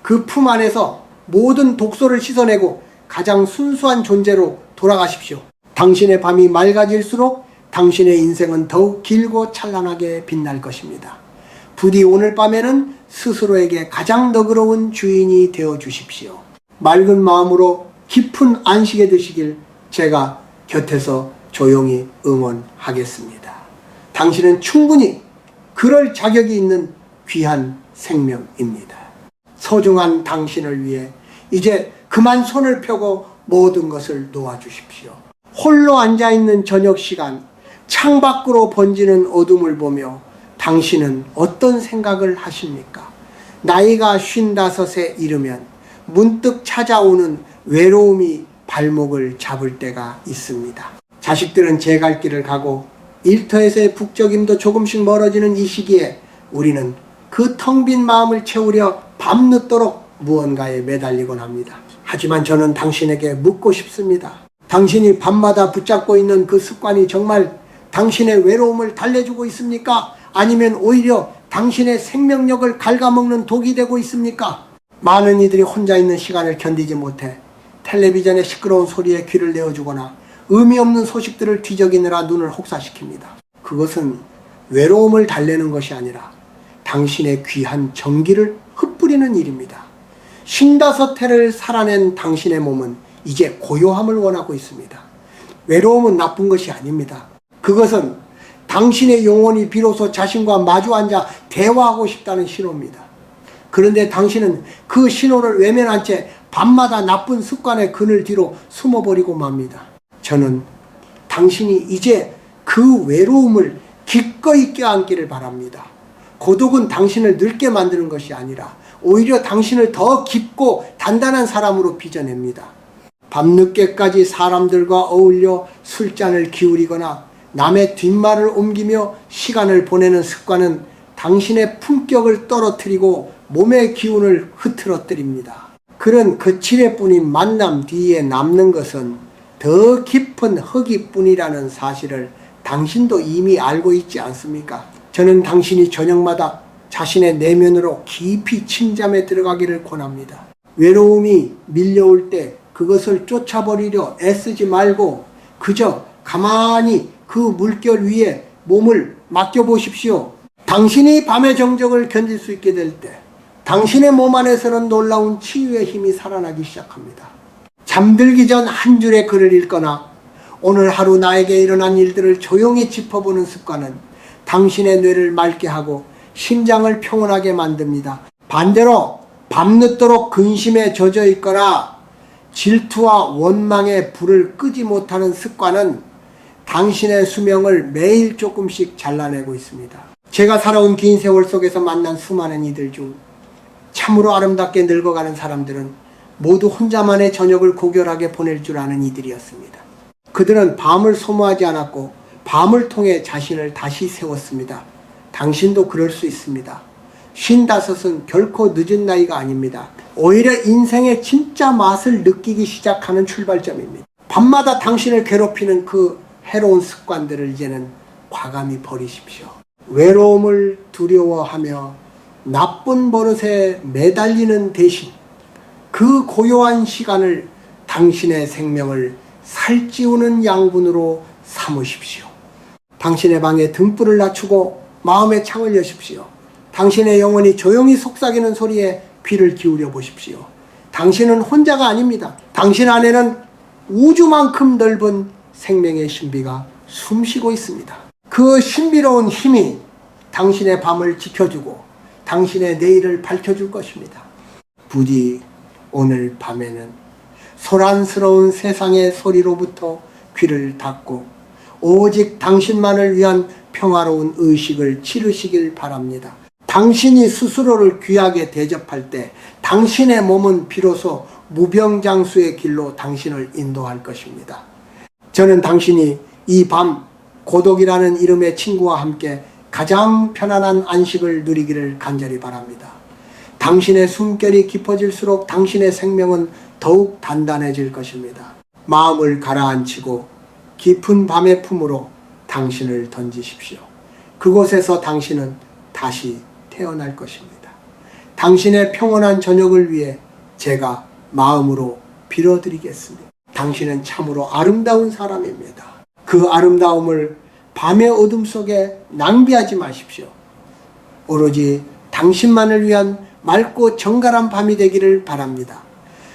그 품 안에서 모든 독소를 씻어내고 가장 순수한 존재로 돌아가십시오. 당신의 밤이 맑아질수록 당신의 인생은 더욱 길고 찬란하게 빛날 것입니다. 부디 오늘 밤에는 스스로에게 가장 너그러운 주인이 되어 주십시오. 맑은 마음으로 깊은 안식에 드시길 제가 곁에서 조용히 응원하겠습니다. 당신은 충분히 그럴 자격이 있는 귀한 생명입니다. 소중한 당신을 위해 이제 그만 손을 펴고 모든 것을 놓아주십시오. 홀로 앉아있는 저녁 시간, 창밖으로 번지는 어둠을 보며 당신은 어떤 생각을 하십니까? 나이가 55에 이르면 문득 찾아오는 외로움이 발목을 잡을 때가 있습니다. 자식들은 제 갈 길을 가고 일터에서의 북적임도 조금씩 멀어지는 이 시기에 우리는 그 텅 빈 마음을 채우려 밤늦도록 무언가에 매달리곤 합니다. 하지만 저는 당신에게 묻고 싶습니다. 당신이 밤마다 붙잡고 있는 그 습관이 정말 당신의 외로움을 달래주고 있습니까? 아니면 오히려 당신의 생명력을 갉아먹는 독이 되고 있습니까? 많은 이들이 혼자 있는 시간을 견디지 못해 텔레비전의 시끄러운 소리에 귀를 내어주거나 의미 없는 소식들을 뒤적이느라 눈을 혹사시킵니다. 그것은 외로움을 달래는 것이 아니라 당신의 귀한 정기를 흩뿌리는 일입니다. 55해를 살아낸 당신의 몸은 이제 고요함을 원하고 있습니다. 외로움은 나쁜 것이 아닙니다. 그것은 당신의 영혼이 비로소 자신과 마주 앉아 대화하고 싶다는 신호입니다. 그런데 당신은 그 신호를 외면한 채 밤마다 나쁜 습관의 그늘 뒤로 숨어버리고 맙니다. 저는 당신이 이제 그 외로움을 기꺼이 껴안기를 바랍니다. 고독은 당신을 늙게 만드는 것이 아니라 오히려 당신을 더 깊고 단단한 사람으로 빚어냅니다. 밤늦게까지 사람들과 어울려 술잔을 기울이거나 남의 뒷말을 옮기며 시간을 보내는 습관은 당신의 품격을 떨어뜨리고 몸의 기운을 흐트러뜨립니다. 그런 거칠애뿐인 만남 뒤에 남는 것은 더 깊은 흙이뿐이라는 사실을 당신도 이미 알고 있지 않습니까? 저는 당신이 저녁마다 자신의 내면으로 깊이 침잠에 들어가기를 권합니다. 외로움이 밀려올 때 그것을 쫓아버리려 애쓰지 말고 그저 가만히 그 물결 위에 몸을 맡겨보십시오. 당신이 밤의 정적을 견딜 수 있게 될 때 당신의 몸 안에서는 놀라운 치유의 힘이 살아나기 시작합니다. 잠들기 전 한 줄의 글을 읽거나 오늘 하루 나에게 일어난 일들을 조용히 짚어보는 습관은 당신의 뇌를 맑게 하고 심장을 평온하게 만듭니다. 반대로 밤늦도록 근심에 젖어 있거나 질투와 원망의 불을 끄지 못하는 습관은 당신의 수명을 매일 조금씩 잘라내고 있습니다. 제가 살아온 긴 세월 속에서 만난 수많은 이들 중 참으로 아름답게 늙어가는 사람들은 모두 혼자만의 저녁을 고결하게 보낼 줄 아는 이들이었습니다. 그들은 밤을 소모하지 않았고 밤을 통해 자신을 다시 세웠습니다. 당신도 그럴 수 있습니다. 55은 결코 늦은 나이가 아닙니다. 오히려 인생의 진짜 맛을 느끼기 시작하는 출발점입니다. 밤마다 당신을 괴롭히는 그 해로운 습관들을 이제는 과감히 버리십시오. 외로움을 두려워하며 나쁜 버릇에 매달리는 대신 그 고요한 시간을 당신의 생명을 살찌우는 양분으로 삼으십시오. 당신의 방에 등불을 낮추고 마음의 창을 여십시오. 당신의 영혼이 조용히 속삭이는 소리에 귀를 기울여 보십시오. 당신은 혼자가 아닙니다. 당신 안에는 우주만큼 넓은 생명의 신비가 숨쉬고 있습니다. 그 신비로운 힘이 당신의 밤을 지켜주고 당신의 내일을 밝혀줄 것입니다. 부디 오늘 밤에는 소란스러운 세상의 소리로부터 귀를 닫고 오직 당신만을 위한 평화로운 의식을 치르시길 바랍니다. 당신이 스스로를 귀하게 대접할 때 당신의 몸은 비로소 무병장수의 길로 당신을 인도할 것입니다. 저는 당신이 이 밤 고독이라는 이름의 친구와 함께 가장 편안한 안식을 누리기를 간절히 바랍니다. 당신의 숨결이 깊어질수록 당신의 생명은 더욱 단단해질 것입니다. 마음을 가라앉히고 깊은 밤의 품으로 당신을 던지십시오. 그곳에서 당신은 다시 태어날 것입니다. 당신의 평온한 저녁을 위해 제가 마음으로 빌어드리겠습니다. 당신은 참으로 아름다운 사람입니다. 그 아름다움을 밤의 어둠 속에 낭비하지 마십시오. 오로지 당신만을 위한 맑고 정갈한 밤이 되기를 바랍니다.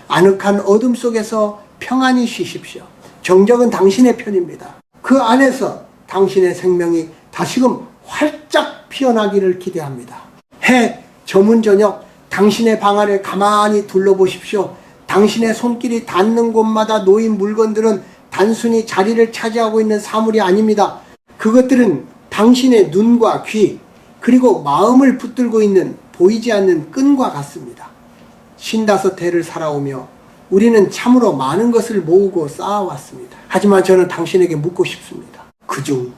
아늑한 어둠 속에서 평안히 쉬십시오. 정적은 당신의 편입니다. 그 안에서 당신의 생명이 다시금 활짝 피어나기를 기대합니다. 해 저문 저녁 당신의 방 안을 가만히 둘러보십시오. 당신의 손길이 닿는 곳마다 놓인 물건들은 단순히 자리를 차지하고 있는 사물이 아닙니다. 그것들은 당신의 눈과 귀, 그리고 마음을 붙들고 있는 보이지 않는 끈과 같습니다. 55해를 살아오며 우리는 참으로 많은 것을 모으고 쌓아왔습니다. 하지만 저는 당신에게 묻고 싶습니다. 그중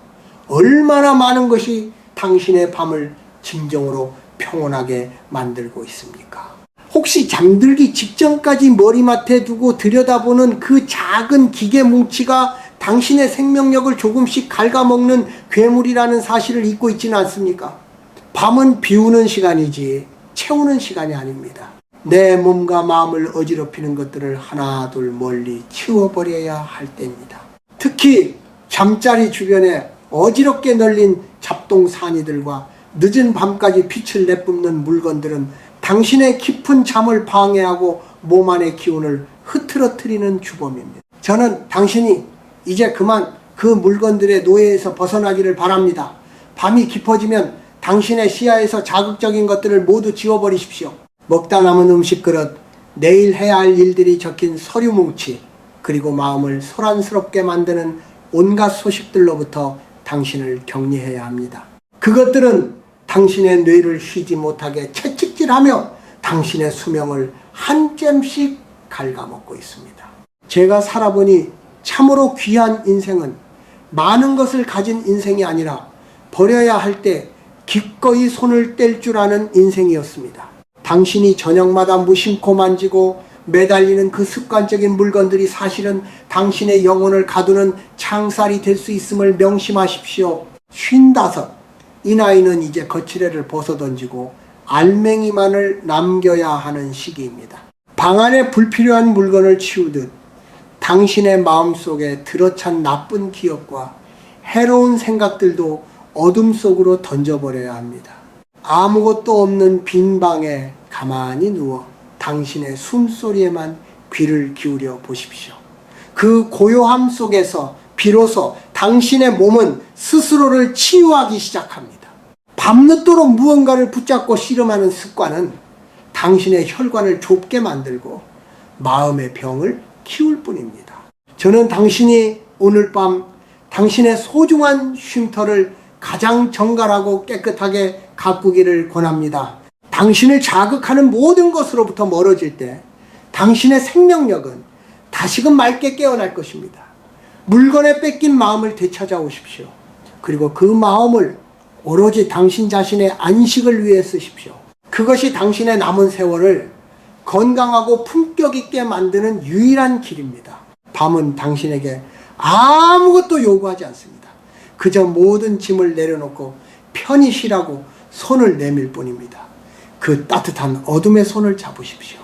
얼마나 많은 것이 당신의 밤을 진정으로 평온하게 만들고 있습니까? 혹시 잠들기 직전까지 머리맡에 두고 들여다보는 그 작은 기계 뭉치가 당신의 생명력을 조금씩 갉아먹는 괴물이라는 사실을 잊고 있지는 않습니까? 밤은 비우는 시간이지 채우는 시간이 아닙니다. 내 몸과 마음을 어지럽히는 것들을 하나둘 멀리 치워버려야 할 때입니다. 특히 잠자리 주변에 어지럽게 널린 잡동사니들과 늦은 밤까지 빛을 내뿜는 물건들은 당신의 깊은 잠을 방해하고 몸 안의 기운을 흐트러뜨리는 주범입니다. 저는 당신이 이제 그만 그 물건들의 노예에서 벗어나기를 바랍니다. 밤이 깊어지면 당신의 시야에서 자극적인 것들을 모두 지워버리십시오. 먹다 남은 음식 그릇, 내일 해야 할 일들이 적힌 서류 뭉치, 그리고 마음을 소란스럽게 만드는 온갖 소식들로부터 당신을 격리해야 합니다. 그것들은 당신의 뇌를 쉬지 못하게 채찍질하며 당신의 수명을 한 잼씩 갉아먹고 있습니다. 제가 살아보니 참으로 귀한 인생은 많은 것을 가진 인생이 아니라 버려야 할 때 기꺼이 손을 뗄 줄 아는 인생이었습니다. 당신이 저녁마다 무심코 만지고 매달리는 그 습관적인 물건들이 사실은 당신의 영혼을 가두는 창살이 될 수 있음을 명심하십시오. 55. 이 나이는 이제 거칠애를 벗어던지고 알맹이만을 남겨야 하는 시기입니다. 방 안에 불필요한 물건을 치우듯 당신의 마음속에 들어찬 나쁜 기억과 해로운 생각들도 어둠 속으로 던져버려야 합니다. 아무것도 없는 빈 방에 가만히 누워 당신의 숨소리에만 귀를 기울여 보십시오. 그 고요함 속에서 비로소 당신의 몸은 스스로를 치유하기 시작합니다. 밤늦도록 무언가를 붙잡고 씨름하는 쉼과는 당신의 혈관을 좁게 만들고 마음의 병을 키울 뿐입니다. 저는 당신이 오늘 밤 당신의 소중한 쉼터를 가장 정갈하고 깨끗하게 가꾸기를 권합니다. 당신을 자극하는 모든 것으로부터 멀어질 때 당신의 생명력은 다시금 맑게 깨어날 것입니다. 물건에 뺏긴 마음을 되찾아오십시오. 그리고 그 마음을 오로지 당신 자신의 안식을 위해 쓰십시오. 그것이 당신의 남은 세월을 건강하고 품격 있게 만드는 유일한 길입니다. 밤은 당신에게 아무것도 요구하지 않습니다. 그저 모든 짐을 내려놓고 편히 쉬라고 손을 내밀 뿐입니다. 그 따뜻한 어둠의 손을 잡으십시오.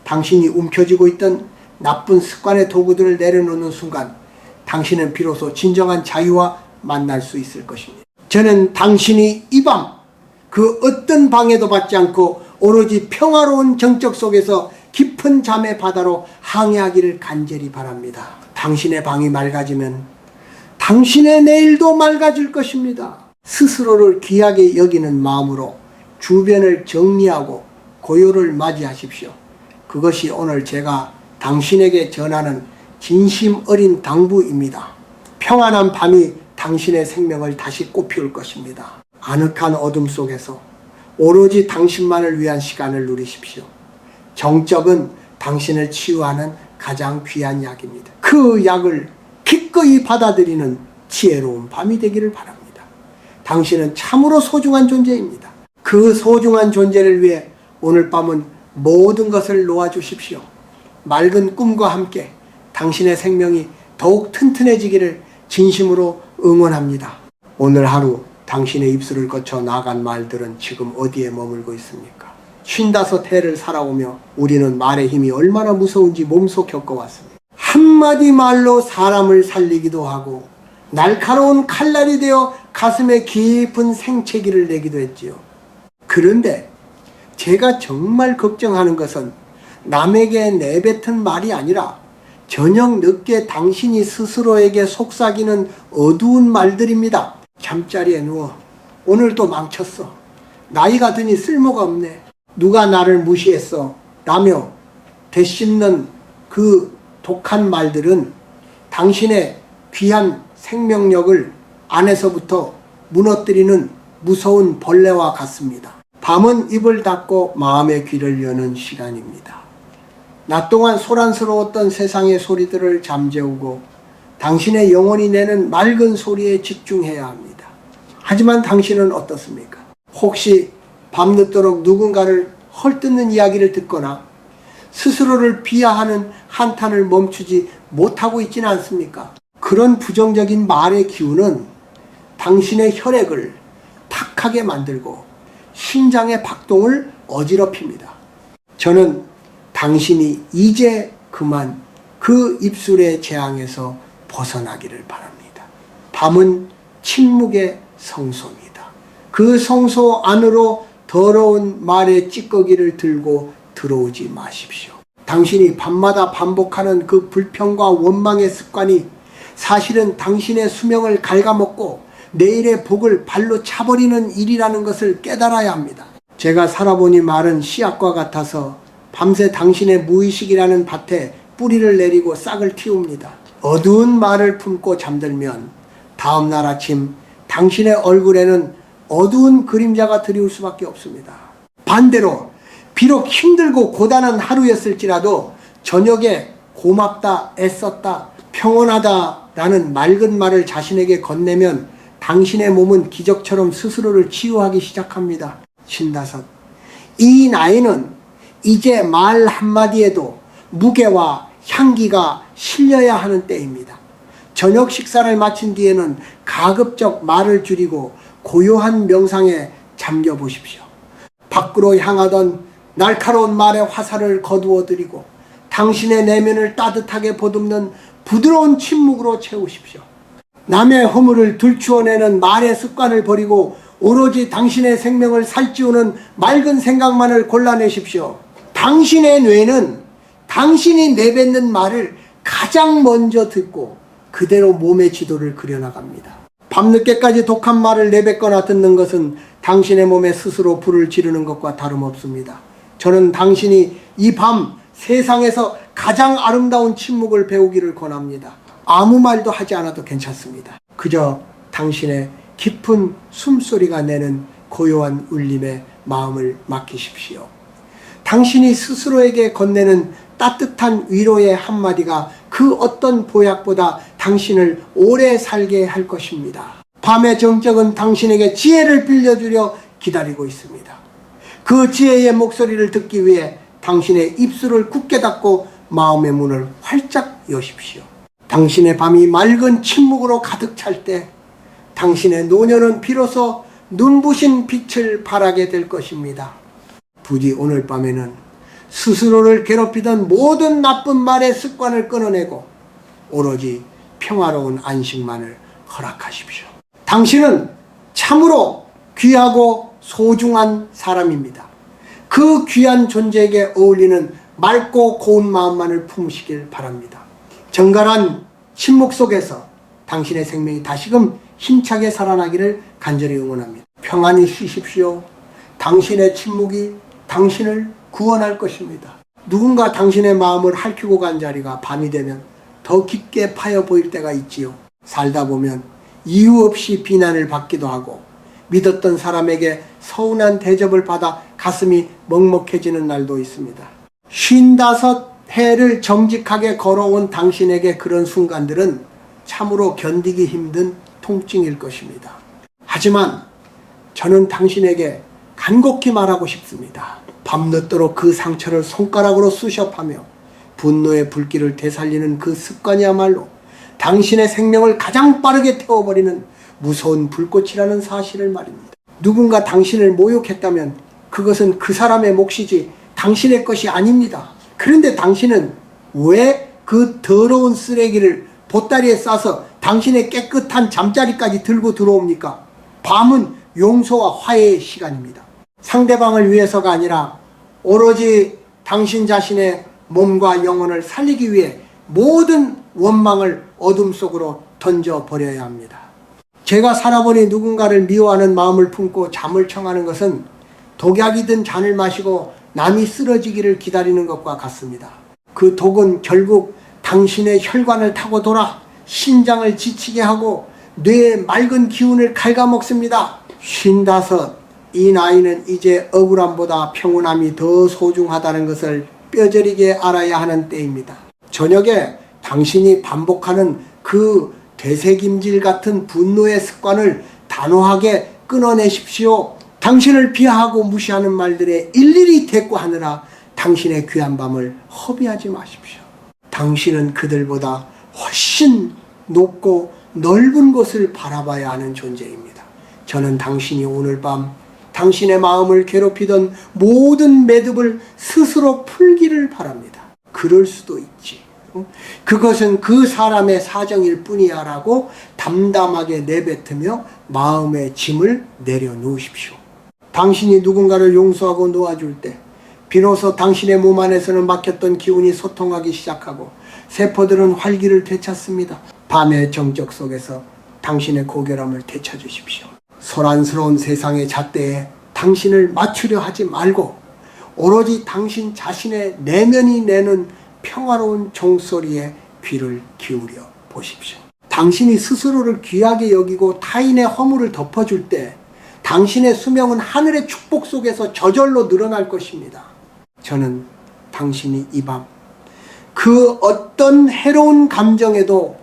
당신이 움켜쥐고 있던 나쁜 습관의 도구들을 내려놓는 순간 당신은 비로소 진정한 자유와 만날 수 있을 것입니다. 저는 당신이 이 밤 그 어떤 방해도 받지 않고 오로지 평화로운 정적 속에서 깊은 잠의 바다로 항해하기를 간절히 바랍니다. 당신의 방이 맑아지면 당신의 내일도 맑아질 것입니다. 스스로를 귀하게 여기는 마음으로 주변을 정리하고 고요를 맞이하십시오. 그것이 오늘 제가 당신에게 전하는 진심 어린 당부입니다. 평안한 밤이 당신의 생명을 다시 꽃피울 것입니다. 아늑한 어둠 속에서 오로지 당신만을 위한 시간을 누리십시오. 정적은 당신을 치유하는 가장 귀한 약입니다. 그 약을 기꺼이 받아들이는 지혜로운 밤이 되기를 바랍니다. 당신은 참으로 소중한 존재입니다. 그 소중한 존재를 위해 오늘 밤은 모든 것을 놓아주십시오. 맑은 꿈과 함께 당신의 생명이 더욱 튼튼해지기를 진심으로 응원합니다. 오늘 하루 당신의 입술을 거쳐 나간 말들은 지금 어디에 머물고 있습니까? 55해를 살아오며 우리는 말의 힘이 얼마나 무서운지 몸소 겪어왔습니다. 한마디 말로 사람을 살리기도 하고 날카로운 칼날이 되어 가슴에 깊은 생채기를 내기도 했지요. 그런데 제가 정말 걱정하는 것은 남에게 내뱉은 말이 아니라 저녁 늦게 당신이 스스로에게 속삭이는 어두운 말들입니다. 잠자리에 누워 오늘도 망쳤어. 나이가 드니 쓸모가 없네. 누가 나를 무시했어. 라며 되씹는 그 독한 말들은 당신의 귀한 생명력을 안에서부터 무너뜨리는 무서운 벌레와 같습니다. 밤은 입을 닫고 마음의 귀를 여는 시간입니다. 낮 동안 소란스러웠던 세상의 소리들을 잠재우고 당신의 영혼이 내는 맑은 소리에 집중해야 합니다. 하지만 당신은 어떻습니까? 혹시 밤늦도록 누군가를 헐뜯는 이야기를 듣거나 스스로를 비하하는 한탄을 멈추지 못하고 있지는 않습니까? 그런 부정적인 말의 기운은 당신의 혈액을 탁하게 만들고 심장의 박동을 어지럽힙니다. 저는 당신이 이제 그만 그 입술의 재앙에서 벗어나기를 바랍니다. 밤은 침묵의 성소입니다. 그 성소 안으로 더러운 말의 찌꺼기를 들고 들어오지 마십시오. 당신이 밤마다 반복하는 그 불평과 원망의 습관이 사실은 당신의 수명을 갉아먹고 내일의 복을 발로 차버리는 일이라는 것을 깨달아야 합니다. 제가 살아보니 말은 씨앗과 같아서 밤새 당신의 무의식이라는 밭에 뿌리를 내리고 싹을 틔웁니다. 어두운 말을 품고 잠들면 다음날 아침 당신의 얼굴에는 어두운 그림자가 드리울 수밖에 없습니다. 반대로 비록 힘들고 고단한 하루였을지라도 저녁에 고맙다, 애썼다, 평온하다 라는 맑은 말을 자신에게 건네면 당신의 몸은 기적처럼 스스로를 치유하기 시작합니다. 55. 이 나이는 이제 말 한마디에도 무게와 향기가 실려야 하는 때입니다. 저녁 식사를 마친 뒤에는 가급적 말을 줄이고 고요한 명상에 잠겨 보십시오. 밖으로 향하던 날카로운 말의 화살을 거두어 드리고 당신의 내면을 따뜻하게 보듬는 부드러운 침묵으로 채우십시오. 남의 허물을 들추어내는 말의 습관을 버리고 오로지 당신의 생명을 살찌우는 맑은 생각만을 골라내십시오. 당신의 뇌는 당신이 내뱉는 말을 가장 먼저 듣고 그대로 몸의 지도를 그려나갑니다. 밤늦게까지 독한 말을 내뱉거나 듣는 것은 당신의 몸에 스스로 불을 지르는 것과 다름없습니다. 저는 당신이 이 밤 세상에서 가장 아름다운 침묵을 배우기를 권합니다. 아무 말도 하지 않아도 괜찮습니다. 그저 당신의 깊은 숨소리가 내는 고요한 울림에 마음을 맡기십시오. 당신이 스스로에게 건네는 따뜻한 위로의 한마디가 그 어떤 보약보다 당신을 오래 살게 할 것입니다. 밤의 정적은 당신에게 지혜를 빌려주려 기다리고 있습니다. 그 지혜의 목소리를 듣기 위해 당신의 입술을 굳게 닫고 마음의 문을 활짝 여십시오. 당신의 밤이 맑은 침묵으로 가득 찰 때 당신의 노년은 비로소 눈부신 빛을 발하게 될 것입니다. 부디 오늘 밤에는 스스로를 괴롭히던 모든 나쁜 말의 습관을 끊어내고 오로지 평화로운 안식만을 허락하십시오. 당신은 참으로 귀하고 소중한 사람입니다. 그 귀한 존재에게 어울리는 맑고 고운 마음만을 품으시길 바랍니다. 정갈한 침묵 속에서 당신의 생명이 다시금 힘차게 살아나기를 간절히 응원합니다. 평안히 쉬십시오. 당신의 침묵이 당신을 구원할 것입니다. 누군가 당신의 마음을 핥히고 간 자리가 밤이 되면 더 깊게 파여 보일 때가 있지요. 살다 보면 이유 없이 비난을 받기도 하고 믿었던 사람에게 서운한 대접을 받아 가슴이 먹먹해지는 날도 있습니다. 55해를 정직하게 걸어온 당신에게 그런 순간들은 참으로 견디기 힘든 통증일 것입니다. 하지만 저는 당신에게 간곡히 말하고 싶습니다. 밤늦도록 그 상처를 손가락으로 쑤셔파며 분노의 불길을 되살리는 그 습관이야말로 당신의 생명을 가장 빠르게 태워버리는 무서운 불꽃이라는 사실을 말입니다. 누군가 당신을 모욕했다면 그것은 그 사람의 몫이지 당신의 것이 아닙니다. 그런데 당신은 왜 그 더러운 쓰레기를 보따리에 싸서 당신의 깨끗한 잠자리까지 들고 들어옵니까? 밤은 용서와 화해의 시간입니다. 상대방을 위해서가 아니라 오로지 당신 자신의 몸과 영혼을 살리기 위해 모든 원망을 어둠 속으로 던져버려야 합니다. 제가 살아보니 누군가를 미워하는 마음을 품고 잠을 청하는 것은 독약이든 잔을 마시고 남이 쓰러지기를 기다리는 것과 같습니다. 그 독은 결국 당신의 혈관을 타고 돌아 심장을 지치게 하고 뇌의 맑은 기운을 갉아먹습니다. 55, 이 나이는 이제 억울함보다 평온함이 더 소중하다는 것을 뼈저리게 알아야 하는 때입니다. 저녁에 당신이 반복하는 그 되새김질 같은 분노의 습관을 단호하게 끊어내십시오. 당신을 비하하고 무시하는 말들에 일일이 대꾸하느라 당신의 귀한 밤을 허비하지 마십시오. 당신은 그들보다 훨씬 높고 넓은 곳을 바라봐야 하는 존재입니다. 저는 당신이 오늘 밤 당신의 마음을 괴롭히던 모든 매듭을 스스로 풀기를 바랍니다. 그럴 수도 있지. 그것은 그 사람의 사정일 뿐이야 라고 담담하게 내뱉으며 마음의 짐을 내려놓으십시오. 당신이 누군가를 용서하고 놓아줄 때 비로소 당신의 몸 안에서는 막혔던 기운이 소통하기 시작하고 세포들은 활기를 되찾습니다. 밤의 정적 속에서 당신의 고결함을 되찾으십시오. 소란스러운 세상의 잣대에 당신을 맞추려 하지 말고 오로지 당신 자신의 내면이 내는 평화로운 종소리에 귀를 기울여 보십시오. 당신이 스스로를 귀하게 여기고 타인의 허물을 덮어줄 때 당신의 수명은 하늘의 축복 속에서 저절로 늘어날 것입니다. 저는 당신이 이 밤 그 어떤 해로운 감정에도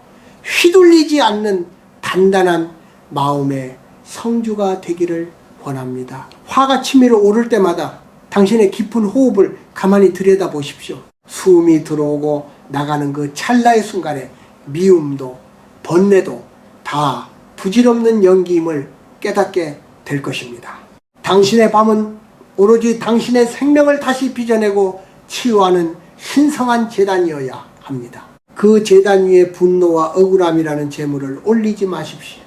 휘둘리지 않는 단단한 마음의 성주가 되기를 원합니다. 화가 치밀어 오를 때마다 당신의 깊은 호흡을 가만히 들여다보십시오. 숨이 들어오고 나가는 그 찰나의 순간에 미움도 번뇌도 다 부질없는 연기임을 깨닫게 될 것입니다. 당신의 밤은 오로지 당신의 생명을 다시 빚어내고 치유하는 신성한 제단이어야 합니다. 그 제단 위에 분노와 억울함이라는 제물을 올리지 마십시오.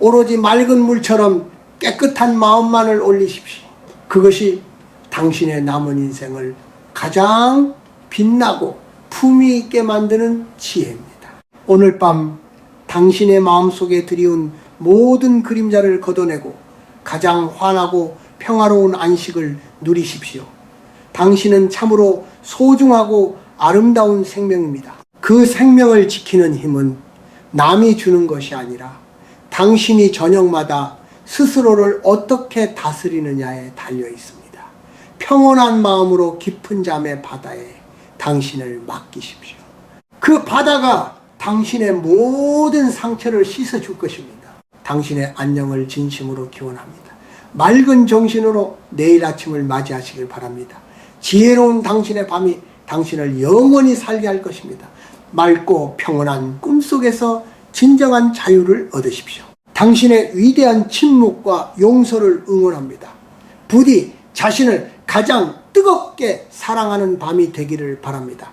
오로지 맑은 물처럼 깨끗한 마음만을 올리십시오. 그것이 당신의 남은 인생을 가장 빛나고 품위 있게 만드는 지혜입니다. 오늘 밤 당신의 마음속에 들이운 모든 그림자를 걷어내고 가장 환하고 평화로운 안식을 누리십시오. 당신은 참으로 소중하고 아름다운 생명입니다. 그 생명을 지키는 힘은 남이 주는 것이 아니라 당신이 저녁마다 스스로를 어떻게 다스리느냐에 달려 있습니다. 평온한 마음으로 깊은 잠의 바다에 당신을 맡기십시오. 그 바다가 당신의 모든 상처를 씻어줄 것입니다. 당신의 안녕을 진심으로 기원합니다. 맑은 정신으로 내일 아침을 맞이하시길 바랍니다. 지혜로운 당신의 밤이 당신을 영원히 살게 할 것입니다. 맑고 평온한 꿈속에서 진정한 자유를 얻으십시오. 당신의 위대한 침묵과 용서를 응원합니다. 부디 자신을 가장 뜨겁게 사랑하는 밤이 되기를 바랍니다.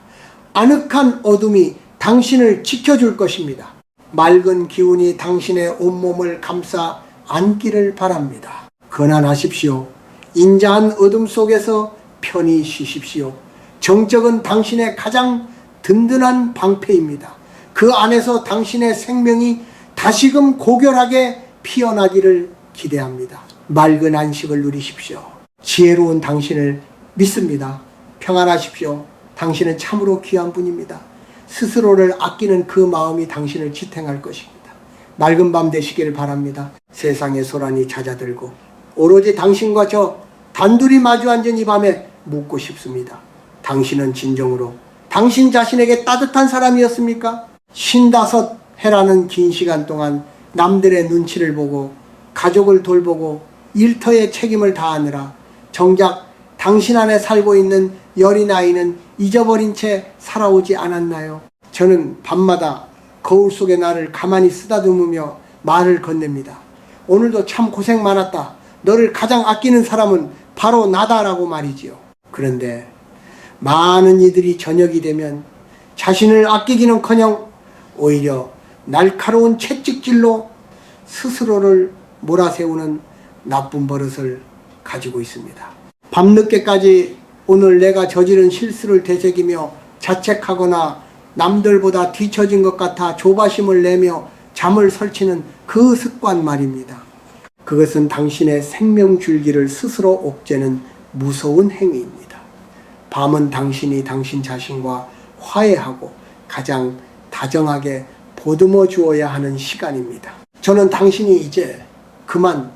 아늑한 어둠이 당신을 지켜줄 것입니다. 맑은 기운이 당신의 온몸을 감싸 안기를 바랍니다. 건안하십시오. 인자한 어둠 속에서 편히 쉬십시오. 정적은 당신의 가장 든든한 방패입니다. 그 안에서 당신의 생명이 다시금 고결하게 피어나기를 기대합니다. 맑은 안식을 누리십시오. 지혜로운 당신을 믿습니다. 평안하십시오. 당신은 참으로 귀한 분입니다. 스스로를 아끼는 그 마음이 당신을 지탱할 것입니다. 맑은 밤 되시기를 바랍니다. 세상의 소란이 잦아들고 오로지 당신과 저 단둘이 마주 앉은 이 밤에 묻고 싶습니다. 당신은 진정으로 당신 자신에게 따뜻한 사람이었습니까? 55해라는 긴 시간 동안 남들의 눈치를 보고 가족을 돌보고 일터의 책임을 다하느라 정작 당신 안에 살고 있는 여린 아이는 잊어버린 채 살아오지 않았나요? 저는 밤마다 거울 속의 나를 가만히 쓰다듬으며 말을 건넵니다. 오늘도 참 고생 많았다. 너를 가장 아끼는 사람은 바로 나다라고 말이지요. 그런데 많은 이들이 저녁이 되면 자신을 아끼기는커녕 오히려 날카로운 채찍질로 스스로를 몰아세우는 나쁜 버릇을 가지고 있습니다. 밤늦게까지 오늘 내가 저지른 실수를 되새기며 자책하거나 남들보다 뒤처진 것 같아 조바심을 내며 잠을 설치는 그 습관 말입니다. 그것은 당신의 생명줄기를 스스로 옥죄는 무서운 행위입니다. 밤은 당신이 당신 자신과 화해하고 가장 다정하게 보듬어 주어야 하는 시간입니다. 저는 당신이 이제 그만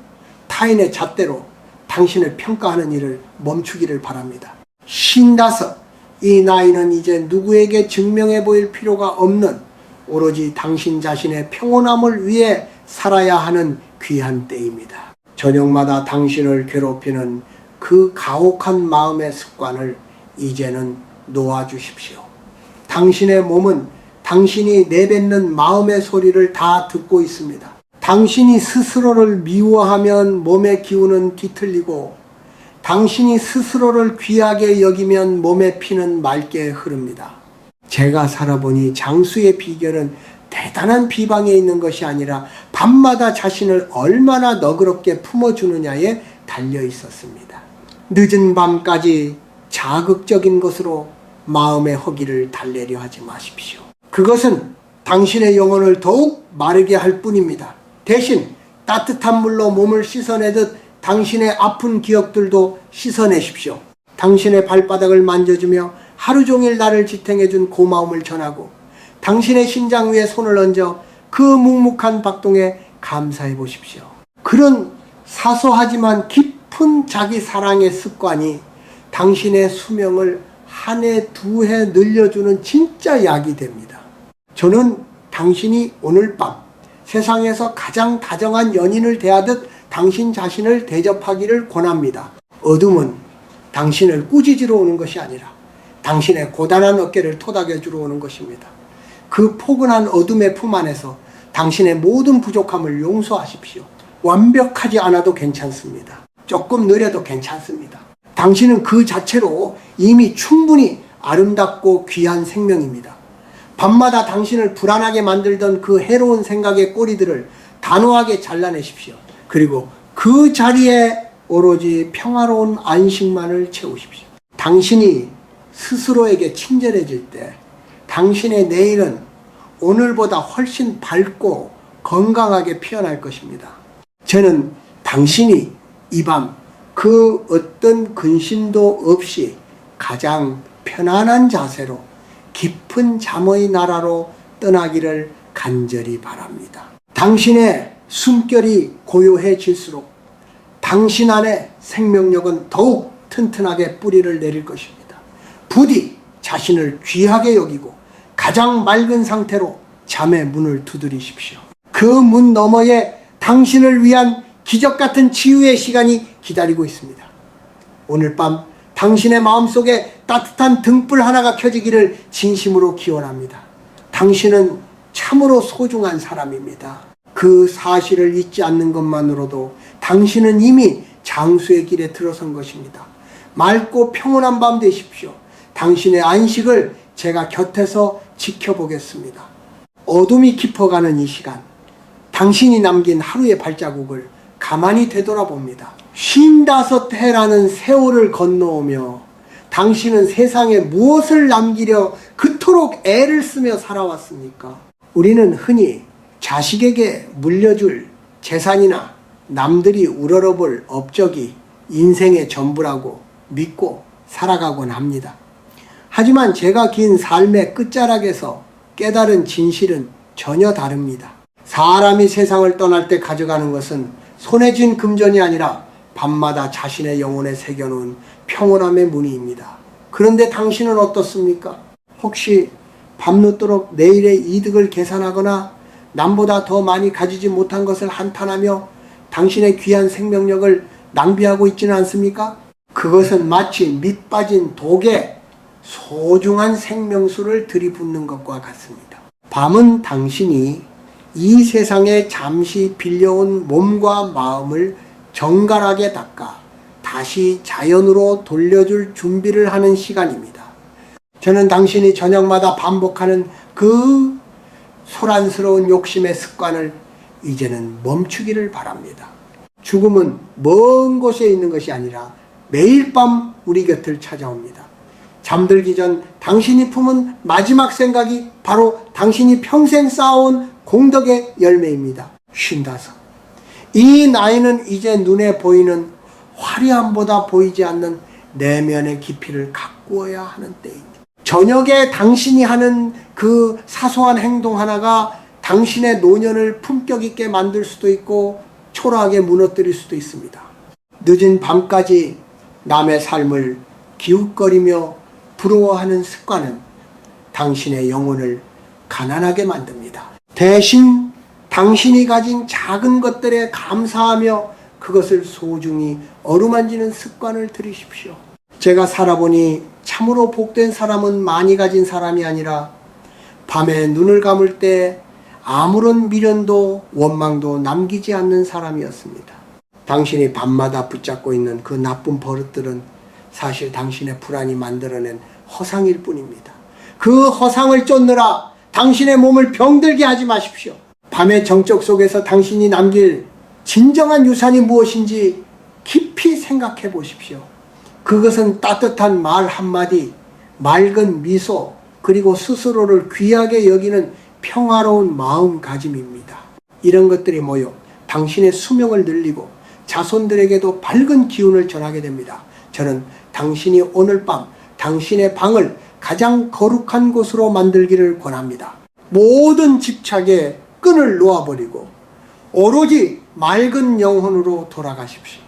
타인의 잣대로 당신을 평가하는 일을 멈추기를 바랍니다. 55, 이 나이는 이제 누구에게 증명해 보일 필요가 없는 오로지 당신 자신의 평온함을 위해 살아야 하는 귀한 때입니다. 저녁마다 당신을 괴롭히는 그 가혹한 마음의 습관을 이제는 놓아주십시오. 당신의 몸은 당신이 내뱉는 마음의 소리를 다 듣고 있습니다. 당신이 스스로를 미워하면 몸의 기운은 뒤틀리고 당신이 스스로를 귀하게 여기면 몸의 피는 맑게 흐릅니다. 제가 살아보니 장수의 비결은 대단한 비방에 있는 것이 아니라 밤마다 자신을 얼마나 너그럽게 품어주느냐에 달려 있었습니다. 늦은 밤까지 자극적인 것으로 마음의 허기를 달래려 하지 마십시오. 그것은 당신의 영혼을 더욱 마르게 할 뿐입니다. 대신 따뜻한 물로 몸을 씻어내듯 당신의 아픈 기억들도 씻어내십시오. 당신의 발바닥을 만져주며 하루 종일 나를 지탱해준 고마움을 전하고 당신의 심장 위에 손을 얹어 그 묵묵한 박동에 감사해 보십시오. 그런 사소하지만 깊은 자기 사랑의 습관이 당신의 수명을 한 해, 두 해 늘려주는 진짜 약이 됩니다. 저는 당신이 오늘 밤 세상에서 가장 다정한 연인을 대하듯 당신 자신을 대접하기를 권합니다. 어둠은 당신을 꾸짖으러 오는 것이 아니라 당신의 고단한 어깨를 토닥여주러 오는 것입니다. 그 포근한 어둠의 품 안에서 당신의 모든 부족함을 용서하십시오. 완벽하지 않아도 괜찮습니다. 조금 느려도 괜찮습니다. 당신은 그 자체로 이미 충분히 아름답고 귀한 생명입니다. 밤마다 당신을 불안하게 만들던 그 해로운 생각의 꼬리들을 단호하게 잘라내십시오. 그리고 그 자리에 오로지 평화로운 안식만을 채우십시오. 당신이 스스로에게 친절해질 때 당신의 내일은 오늘보다 훨씬 밝고 건강하게 피어날 것입니다. 저는 당신이 이 밤 그 어떤 근심도 없이 가장 편안한 자세로 깊은 잠의 나라로 떠나기를 간절히 바랍니다. 당신의 숨결이 고요해질수록 당신 안에 생명력은 더욱 튼튼하게 뿌리를 내릴 것입니다. 부디 자신을 귀하게 여기고 가장 맑은 상태로 잠의 문을 두드리십시오. 그 문 너머에 당신을 위한 기적 같은 치유의 시간이 기다리고 있습니다. 오늘 밤 당신의 마음속에 따뜻한 등불 하나가 켜지기를 진심으로 기원합니다. 당신은 참으로 소중한 사람입니다. 그 사실을 잊지 않는 것만으로도 당신은 이미 장수의 길에 들어선 것입니다. 맑고 평온한 밤 되십시오. 당신의 안식을 제가 곁에서 지켜보겠습니다. 어둠이 깊어가는 이 시간, 당신이 남긴 하루의 발자국을 가만히 되돌아봅니다. 55해라는 세월을 건너오며 당신은 세상에 무엇을 남기려 그토록 애를 쓰며 살아왔습니까? 우리는 흔히 자식에게 물려줄 재산이나 남들이 우러러볼 업적이 인생의 전부라고 믿고 살아가곤 합니다. 하지만 제가 긴 삶의 끝자락에서 깨달은 진실은 전혀 다릅니다. 사람이 세상을 떠날 때 가져가는 것은 손에 쥔 금전이 아니라 밤마다 자신의 영혼에 새겨놓은 평온함의 무늬입니다. 그런데 당신은 어떻습니까? 혹시 밤늦도록 내일의 이득을 계산하거나 남보다 더 많이 가지지 못한 것을 한탄하며 당신의 귀한 생명력을 낭비하고 있지는 않습니까? 그것은 마치 밑 빠진 독에 소중한 생명수를 들이붓는 것과 같습니다. 밤은 당신이 이 세상에 잠시 빌려온 몸과 마음을 정갈하게 닦아 다시 자연으로 돌려줄 준비를 하는 시간입니다. 저는 당신이 저녁마다 반복하는 그 소란스러운 욕심의 습관을 이제는 멈추기를 바랍니다. 죽음은 먼 곳에 있는 것이 아니라 매일 밤 우리 곁을 찾아옵니다. 잠들기 전 당신이 품은 마지막 생각이 바로 당신이 평생 쌓아온 공덕의 열매입니다. 55. 이 나이는 이제 눈에 보이는 화려함보다 보이지 않는 내면의 깊이를 가꾸어야 하는 때입니다. 저녁에 당신이 하는 그 사소한 행동 하나가 당신의 노년을 품격 있게 만들 수도 있고 초라하게 무너뜨릴 수도 있습니다. 늦은 밤까지 남의 삶을 기웃거리며 부러워하는 습관은 당신의 영혼을 가난하게 만듭니다. 대신 당신이 가진 작은 것들에 감사하며 그것을 소중히 어루만지는 습관을 들이십시오. 제가 살아보니 참으로 복된 사람은 많이 가진 사람이 아니라 밤에 눈을 감을 때 아무런 미련도 원망도 남기지 않는 사람이었습니다. 당신이 밤마다 붙잡고 있는 그 나쁜 버릇들은 사실 당신의 불안이 만들어낸 허상일 뿐입니다. 그 허상을 쫓느라 당신의 몸을 병들게 하지 마십시오. 밤의 정적 속에서 당신이 남길 진정한 유산이 무엇인지 깊이 생각해 보십시오. 그것은 따뜻한 말 한마디, 맑은 미소, 그리고 스스로를 귀하게 여기는 평화로운 마음가짐입니다. 이런 것들이 모여 당신의 수명을 늘리고 자손들에게도 밝은 기운을 전하게 됩니다. 저는 당신이 오늘 밤 당신의 방을 가장 거룩한 곳으로 만들기를 권합니다. 모든 집착에 끈을 놓아버리고 오로지 맑은 영혼으로 돌아가십시오.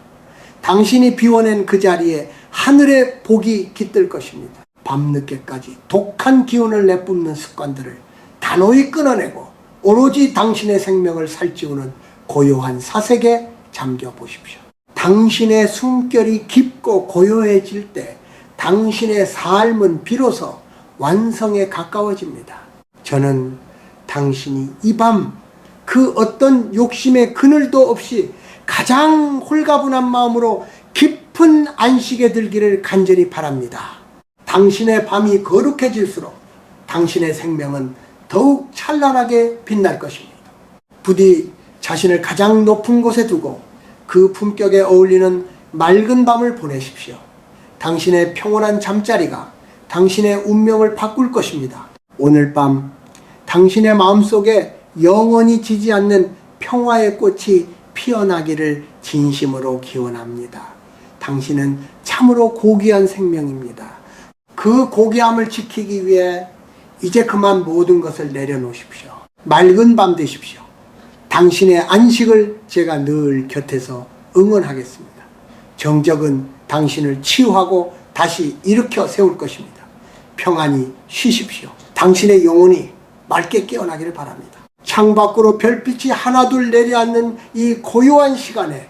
당신이 비워낸 그 자리에 하늘의 복이 깃들 것입니다. 밤늦게까지 독한 기운을 내뿜는 습관들을 단호히 끊어내고 오로지 당신의 생명을 살찌우는 고요한 사색에 잠겨 보십시오. 당신의 숨결이 깊고 고요해질 때 당신의 삶은 비로소 완성에 가까워집니다. 저는 당신이 이 밤 그 어떤 욕심의 그늘도 없이 가장 홀가분한 마음으로 깊은 안식에 들기를 간절히 바랍니다. 당신의 밤이 거룩해질수록 당신의 생명은 더욱 찬란하게 빛날 것입니다. 부디 자신을 가장 높은 곳에 두고 그 품격에 어울리는 맑은 밤을 보내십시오. 당신의 평온한 잠자리가 당신의 운명을 바꿀 것입니다. 오늘 밤 당신의 마음속에 영원히 지지 않는 평화의 꽃이 피어나기를 진심으로 기원합니다. 당신은 참으로 고귀한 생명입니다. 그 고귀함을 지키기 위해 이제 그만 모든 것을 내려놓으십시오. 맑은 밤 되십시오. 당신의 안식을 제가 늘 곁에서 응원하겠습니다. 정적은 당신을 치유하고 다시 일으켜 세울 것입니다. 평안히 쉬십시오. 당신의 영혼이 맑게 깨어나기를 바랍니다. 창밖으로 별빛이 하나둘 내려앉는 이 고요한 시간에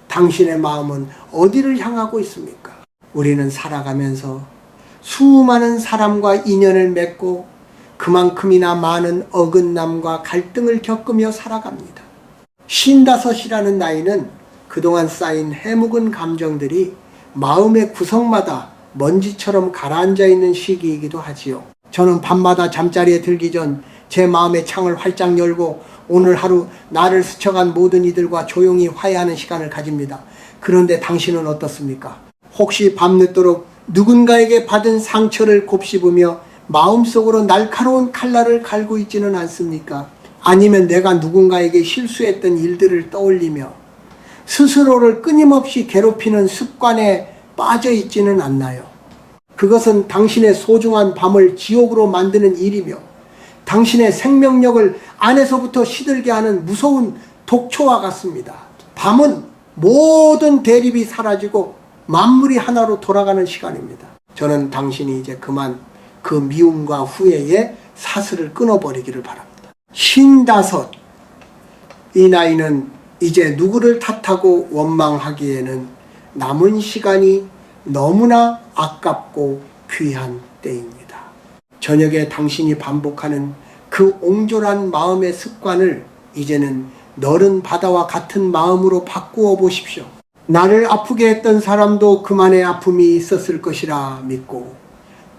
당신의 마음은 어디를 향하고 있습니까? 우리는 살아가면서 수많은 사람과 인연을 맺고 그만큼이나 많은 어긋남과 갈등을 겪으며 살아갑니다. 55이라는 나이는 그동안 쌓인 해묵은 감정들이 마음의 구석마다 먼지처럼 가라앉아 있는 시기이기도 하지요. 저는 밤마다 잠자리에 들기 전 제 마음의 창을 활짝 열고 오늘 하루 나를 스쳐간 모든 이들과 조용히 화해하는 시간을 가집니다. 그런데 당신은 어떻습니까? 혹시 밤늦도록 누군가에게 받은 상처를 곱씹으며 마음속으로 날카로운 칼날을 갈고 있지는 않습니까? 아니면 내가 누군가에게 실수했던 일들을 떠올리며 스스로를 끊임없이 괴롭히는 습관에 빠져 있지는 않나요? 그것은 당신의 소중한 밤을 지옥으로 만드는 일이며 당신의 생명력을 안에서부터 시들게 하는 무서운 독초와 같습니다. 밤은 모든 대립이 사라지고 만물이 하나로 돌아가는 시간입니다. 저는 당신이 이제 그만 그 미움과 후회의 사슬을 끊어버리기를 바랍니다. 55, 이 나이는 이제 누구를 탓하고 원망하기에는 남은 시간이 너무나 아깝고 귀한 때입니다. 저녁에 당신이 반복하는 그 옹졸한 마음의 습관을 이제는 너른 바다와 같은 마음으로 바꾸어 보십시오. 나를 아프게 했던 사람도 그만의 아픔이 있었을 것이라 믿고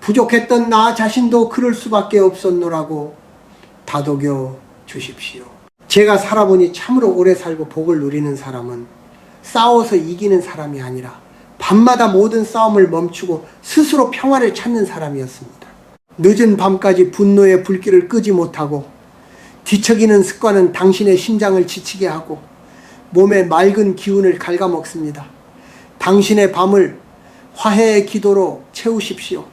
부족했던 나 자신도 그럴 수밖에 없었노라고 다독여 주십시오. 제가 살아보니 참으로 오래 살고 복을 누리는 사람은 싸워서 이기는 사람이 아니라 밤마다 모든 싸움을 멈추고 스스로 평화를 찾는 사람이었습니다. 늦은 밤까지 분노의 불길을 끄지 못하고 뒤척이는 습관은 당신의 심장을 지치게 하고 몸의 맑은 기운을 갉아먹습니다. 당신의 밤을 화해의 기도로 채우십시오.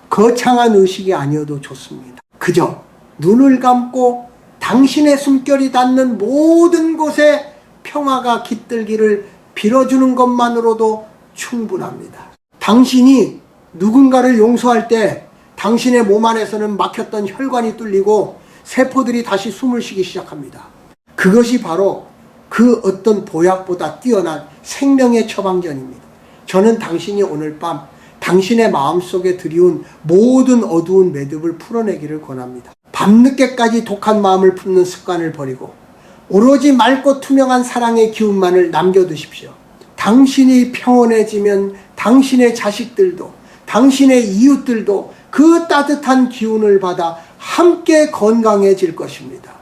거창한 의식이 아니어도 좋습니다. 그저 눈을 감고 당신의 숨결이 닿는 모든 곳에 평화가 깃들기를 빌어주는 것만으로도 충분합니다. 당신이 누군가를 용서할 때 당신의 몸 안에서는 막혔던 혈관이 뚫리고 세포들이 다시 숨을 쉬기 시작합니다. 그것이 바로 그 어떤 보약보다 뛰어난 생명의 처방전입니다. 저는 당신이 오늘 밤 당신의 마음속에 들이운 모든 어두운 매듭을 풀어내기를 권합니다. 밤늦게까지 독한 마음을 품는 습관을 버리고 오로지 맑고 투명한 사랑의 기운만을 남겨두십시오. 당신이 평온해지면 당신의 자식들도 당신의 이웃들도 그 따뜻한 기운을 받아 함께 건강해질 것입니다.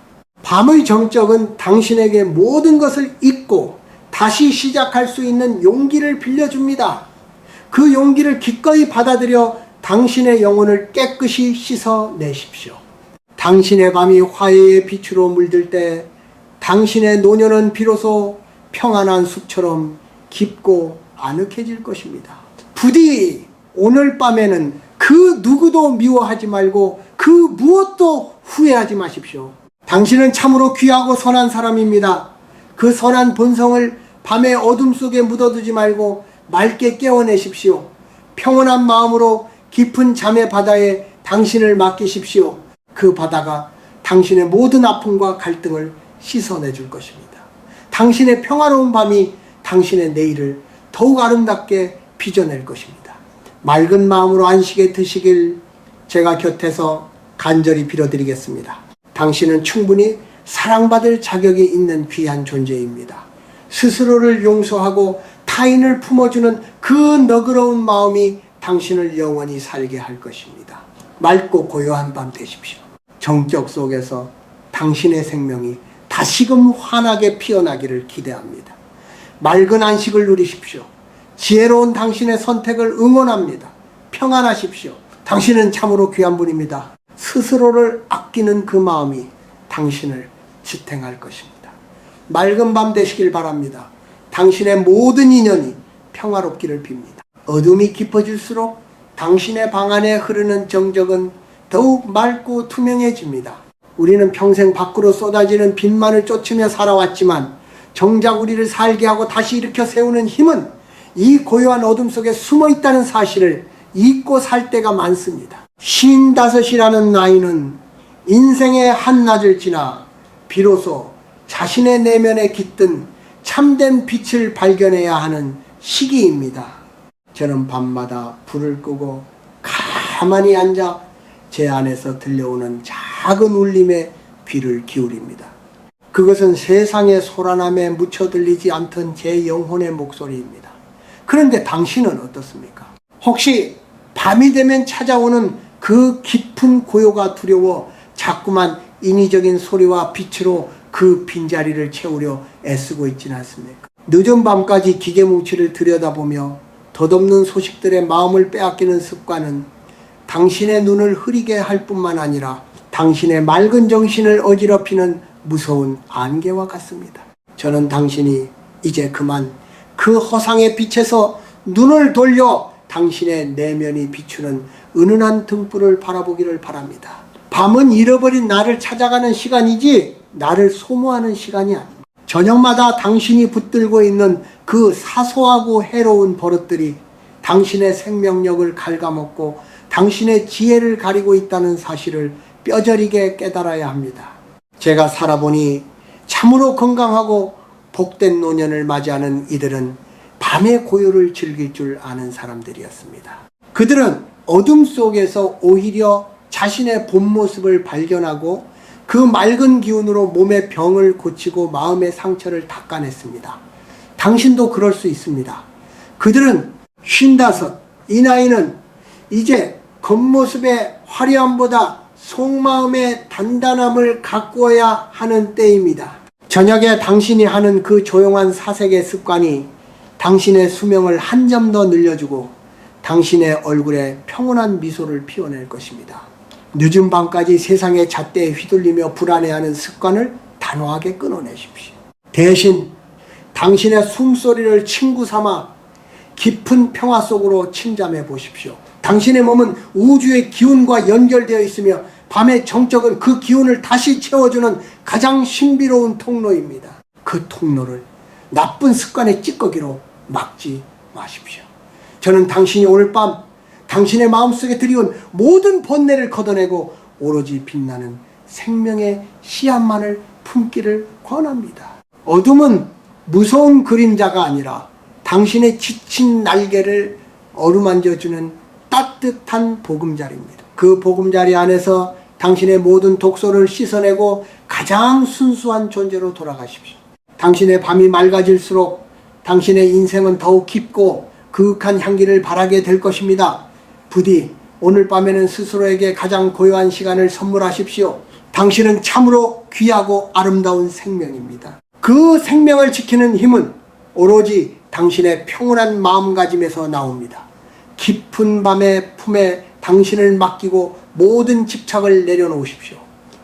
밤의 정적은 당신에게 모든 것을 잊고 다시 시작할 수 있는 용기를 빌려줍니다. 그 용기를 기꺼이 받아들여 당신의 영혼을 깨끗이 씻어내십시오. 당신의 밤이 화해의 빛으로 물들 때 당신의 노년은 비로소 평안한 숲처럼 깊고 아늑해질 것입니다. 부디 오늘 밤에는 그 누구도 미워하지 말고 그 무엇도 후회하지 마십시오. 당신은 참으로 귀하고 선한 사람입니다. 그 선한 본성을 밤의 어둠 속에 묻어두지 말고 맑게 깨워내십시오. 평온한 마음으로 깊은 잠의 바다에 당신을 맡기십시오. 그 바다가 당신의 모든 아픔과 갈등을 씻어내줄 것입니다. 당신의 평화로운 밤이 당신의 내일을 더욱 아름답게 빚어낼 것입니다. 맑은 마음으로 안식에 드시길 제가 곁에서 간절히 빌어드리겠습니다. 당신은 충분히 사랑받을 자격이 있는 귀한 존재입니다. 스스로를 용서하고 타인을 품어주는 그 너그러운 마음이 당신을 영원히 살게 할 것입니다. 맑고 고요한 밤 되십시오. 정적 속에서 당신의 생명이 다시금 환하게 피어나기를 기대합니다. 맑은 안식을 누리십시오. 지혜로운 당신의 선택을 응원합니다. 평안하십시오. 당신은 참으로 귀한 분입니다. 스스로를 아끼는 그 마음이 당신을 지탱할 것입니다. 맑은 밤 되시길 바랍니다. 당신의 모든 인연이 평화롭기를 빕니다. 어둠이 깊어질수록 당신의 방 안에 흐르는 정적은 더욱 맑고 투명해집니다. 우리는 평생 밖으로 쏟아지는 빛만을 쫓으며 살아왔지만 정작 우리를 살게 하고 다시 일으켜 세우는 힘은 이 고요한 어둠 속에 숨어 있다는 사실을 잊고 살 때가 많습니다. 55이라는 나이는 인생의 한낮을 지나 비로소 자신의 내면에 깃든 참된 빛을 발견해야 하는 시기입니다. 저는 밤마다 불을 끄고 가만히 앉아 제 안에서 들려오는 작은 울림에 귀를 기울입니다. 그것은 세상의 소란함에 묻혀 들리지 않던 제 영혼의 목소리입니다. 그런데 당신은 어떻습니까? 혹시 밤이 되면 찾아오는 그 깊은 고요가 두려워 자꾸만 인위적인 소리와 빛으로 그 빈자리를 채우려 애쓰고 있지는 않습니까? 늦은 밤까지 기계뭉치를 들여다보며 덧없는 소식들의 마음을 빼앗기는 습관은 당신의 눈을 흐리게 할 뿐만 아니라 당신의 맑은 정신을 어지럽히는 무서운 안개와 같습니다. 저는 당신이 이제 그만 그 허상의 빛에서 눈을 돌려 당신의 내면이 비추는 은은한 등불을 바라보기를 바랍니다. 밤은 잃어버린 나를 찾아가는 시간이지 나를 소모하는 시간이 아닙니다. 저녁마다 당신이 붙들고 있는 그 사소하고 해로운 버릇들이 당신의 생명력을 갉아먹고 당신의 지혜를 가리고 있다는 사실을 뼈저리게 깨달아야 합니다. 제가 살아보니 참으로 건강하고 복된 노년을 맞이하는 이들은 밤의 고요를 즐길 줄 아는 사람들이었습니다. 그들은 어둠 속에서 오히려 자신의 본 모습을 발견하고 그 맑은 기운으로 몸의 병을 고치고 마음의 상처를 닦아냈습니다. 당신도 그럴 수 있습니다. 그들은 55, 이 나이는 이제 겉모습의 화려함보다 속마음의 단단함을 가꾸어야 하는 때입니다. 저녁에 당신이 하는 그 조용한 사색의 습관이 당신의 수명을 한 점 더 늘려주고 당신의 얼굴에 평온한 미소를 피워낼 것입니다. 늦은 밤까지 세상의 잣대에 휘둘리며 불안해하는 습관을 단호하게 끊어내십시오. 대신 당신의 숨소리를 친구 삼아 깊은 평화 속으로 침잠해 보십시오. 당신의 몸은 우주의 기운과 연결되어 있으며 밤의 정적은 그 기운을 다시 채워주는 가장 신비로운 통로입니다. 그 통로를 나쁜 습관의 찌꺼기로 막지 마십시오. 저는 당신이 오늘 밤 당신의 마음속에 들이온 모든 번뇌를 걷어내고 오로지 빛나는 생명의 씨앗만을 품기를 권합니다. 어둠은 무서운 그림자가 아니라 당신의 지친 날개를 어루만져주는 따뜻한 보금자리입니다. 그 보금자리 안에서 당신의 모든 독소를 씻어내고 가장 순수한 존재로 돌아가십시오. 당신의 밤이 맑아질수록 당신의 인생은 더욱 깊고 그윽한 향기를 발하게 될 것입니다. 부디 오늘 밤에는 스스로에게 가장 고요한 시간을 선물하십시오. 당신은 참으로 귀하고 아름다운 생명입니다. 그 생명을 지키는 힘은 오로지 당신의 평온한 마음가짐에서 나옵니다. 깊은 밤의 품에 당신을 맡기고 모든 집착을 내려놓으십시오.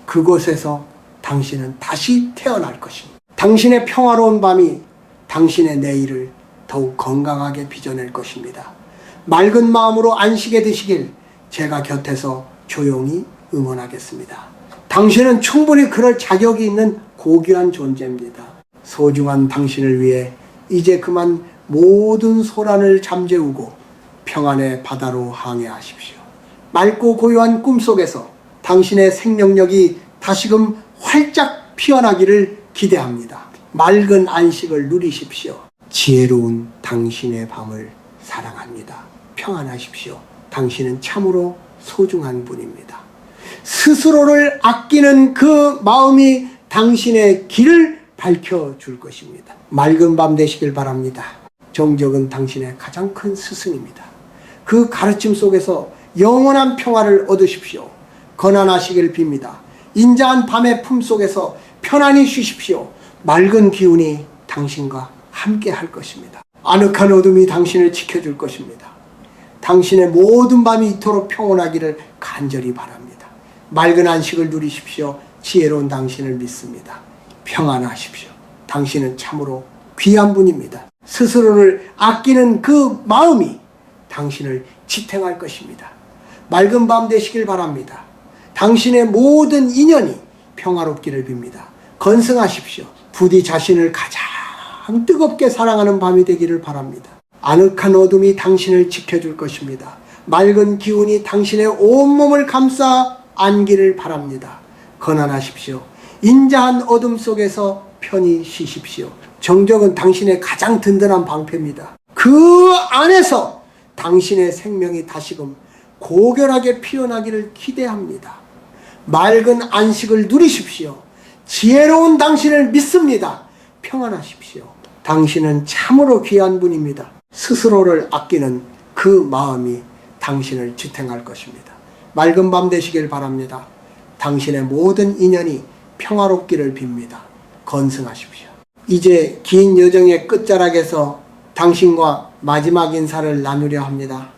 그곳에서 당신은 다시 태어날 것입니다. 당신의 평화로운 밤이 당신의 내일을 더욱 건강하게 빚어낼 것입니다. 맑은 마음으로 안식에 드시길 제가 곁에서 조용히 응원하겠습니다. 당신은 충분히 그럴 자격이 있는 고귀한 존재입니다. 소중한 당신을 위해 이제 그만 모든 소란을 잠재우고 평안의 바다로 항해하십시오. 맑고 고요한 꿈속에서 당신의 생명력이 다시금 활짝 피어나기를 기대합니다. 맑은 안식을 누리십시오. 지혜로운 당신의 밤을 사랑합니다. 평안하십시오. 당신은 참으로 소중한 분입니다. 스스로를 아끼는 그 마음이 당신의 길을 밝혀줄 것입니다. 맑은 밤 되시길 바랍니다. 정적은 당신의 가장 큰 스승입니다. 그 가르침 속에서 영원한 평화를 얻으십시오. 건안하시길 빕니다. 인자한 밤의 품 속에서 편안히 쉬십시오. 맑은 기운이 당신과 함께 할 것입니다. 아늑한 어둠이 당신을 지켜줄 것입니다. 당신의 모든 밤이 이토록 평온하기를 간절히 바랍니다. 맑은 안식을 누리십시오. 지혜로운 당신을 믿습니다. 평안하십시오. 당신은 참으로 귀한 분입니다. 스스로를 아끼는 그 마음이 당신을 지탱할 것입니다. 맑은 밤 되시길 바랍니다. 당신의 모든 인연이 평화롭기를 빕니다. 건승하십시오. 부디 자신을 가장 뜨겁게 사랑하는 밤이 되기를 바랍니다. 아늑한 어둠이 당신을 지켜줄 것입니다. 맑은 기운이 당신의 온몸을 감싸 안기를 바랍니다. 건안하십시오. 인자한 어둠 속에서 편히 쉬십시오. 정적은 당신의 가장 든든한 방패입니다. 그 안에서 당신의 생명이 다시금 고결하게 피어나기를 기대합니다. 맑은 안식을 누리십시오. 지혜로운 당신을 믿습니다. 평안하십시오. 당신은 참으로 귀한 분입니다. 스스로를 아끼는 그 마음이 당신을 지탱할 것입니다. 맑은 밤 되시길 바랍니다. 당신의 모든 인연이 평화롭기를 빕니다. 건승하십시오. 이제 긴 여정의 끝자락에서 당신과 마지막 인사를 나누려 합니다.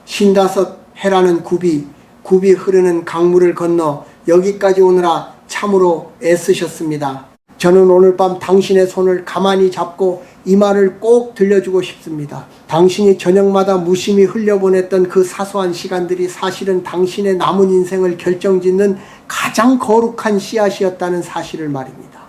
신다섯 해라는 굽이 흐르는 강물을 건너 여기까지 오느라 참으로 애쓰셨습니다. 저는 오늘 밤 당신의 손을 가만히 잡고 이 말을 꼭 들려주고 싶습니다. 당신이 저녁마다 무심히 흘려보냈던 그 사소한 시간들이 사실은 당신의 남은 인생을 결정짓는 가장 거룩한 씨앗이었다는 사실을 말입니다.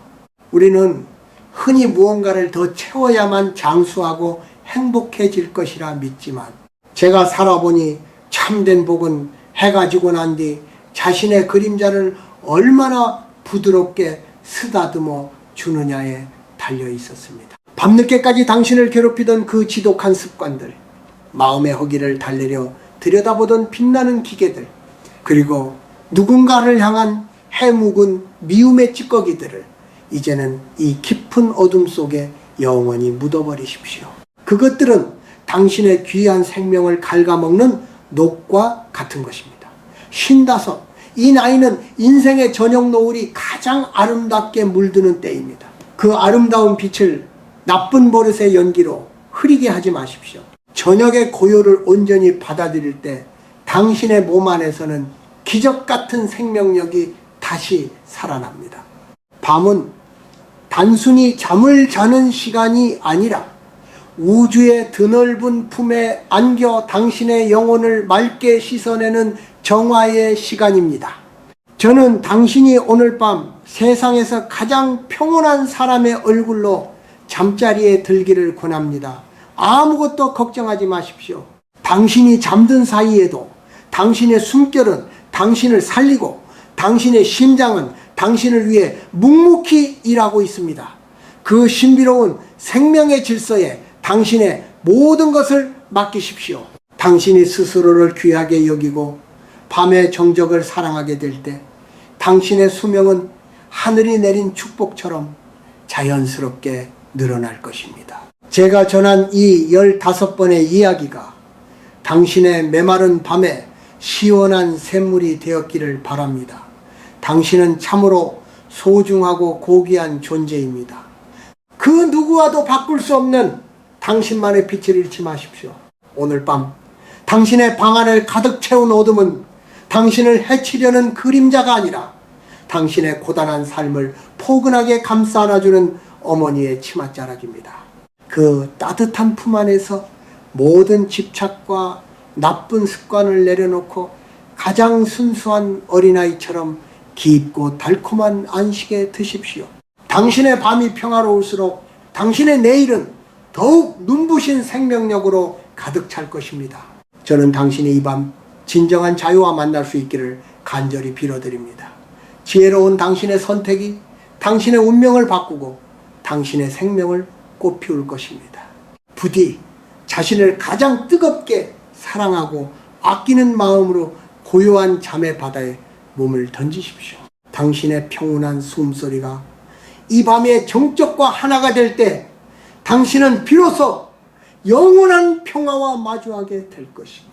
우리는 흔히 무언가를 더 채워야만 장수하고 행복해질 것이라 믿지만 제가 살아보니 참된 복은 해가 지고 난 뒤 자신의 그림자를 얼마나 부드럽게 쓰다듬어 주느냐에 달려 있었습니다. 밤늦게까지 당신을 괴롭히던 그 지독한 습관들, 마음의 허기를 달래려 들여다보던 빛나는 기계들, 그리고 누군가를 향한 해묵은 미움의 찌꺼기들을 이제는 이 깊은 어둠 속에 영원히 묻어버리십시오. 그것들은 당신의 귀한 생명을 갉아먹는 녹과 같은 것입니다. 55, 이 나이는 인생의 저녁 노을이 가장 아름답게 물드는 때입니다. 그 아름다운 빛을 나쁜 버릇의 연기로 흐리게 하지 마십시오. 저녁의 고요를 온전히 받아들일 때 당신의 몸 안에서는 기적 같은 생명력이 다시 살아납니다. 밤은 단순히 잠을 자는 시간이 아니라 우주의 드넓은 품에 안겨 당신의 영혼을 맑게 씻어내는 정화의 시간입니다. 저는 당신이 오늘 밤 세상에서 가장 평온한 사람의 얼굴로 잠자리에 들기를 권합니다. 아무것도 걱정하지 마십시오. 당신이 잠든 사이에도 당신의 숨결은 당신을 살리고 당신의 심장은 당신을 위해 묵묵히 일하고 있습니다. 그 신비로운 생명의 질서에 당신의 모든 것을 맡기십시오. 당신이 스스로를 귀하게 여기고 밤의 정적을 사랑하게 될 때 당신의 수명은 하늘이 내린 축복처럼 자연스럽게 늘어날 것입니다. 제가 전한 이 15번의 이야기가 당신의 메마른 밤에 시원한 샘물이 되었기를 바랍니다. 당신은 참으로 소중하고 고귀한 존재입니다. 그 누구와도 바꿀 수 없는 당신만의 빛을 잃지 마십시오. 오늘 밤 당신의 방 안을 가득 채운 어둠은 당신을 해치려는 그림자가 아니라 당신의 고단한 삶을 포근하게 감싸 안아주는 어머니의 치맛자락입니다. 그 따뜻한 품 안에서 모든 집착과 나쁜 습관을 내려놓고 가장 순수한 어린아이처럼 깊고 달콤한 안식에 드십시오. 당신의 밤이 평화로울수록 당신의 내일은 더욱 눈부신 생명력으로 가득 찰 것입니다. 저는 당신이 이 밤 진정한 자유와 만날 수 있기를 간절히 빌어드립니다. 지혜로운 당신의 선택이 당신의 운명을 바꾸고 당신의 생명을 꽃피울 것입니다. 부디 자신을 가장 뜨겁게 사랑하고 아끼는 마음으로 고요한 잠의 바다에 몸을 던지십시오. 당신의 평온한 숨소리가 이 밤의 정적과 하나가 될 때 당신은 비로소 영원한 평화와 마주하게 될 것입니다.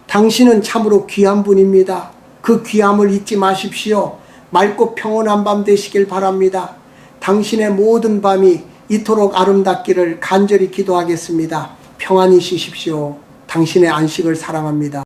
당신은 참으로 귀한 분입니다. 그 귀함을 잊지 마십시오. 맑고 평온한 밤 되시길 바랍니다. 당신의 모든 밤이 이토록 아름답기를 간절히 기도하겠습니다. 평안히 쉬십시오. 당신의 안식을 사랑합니다.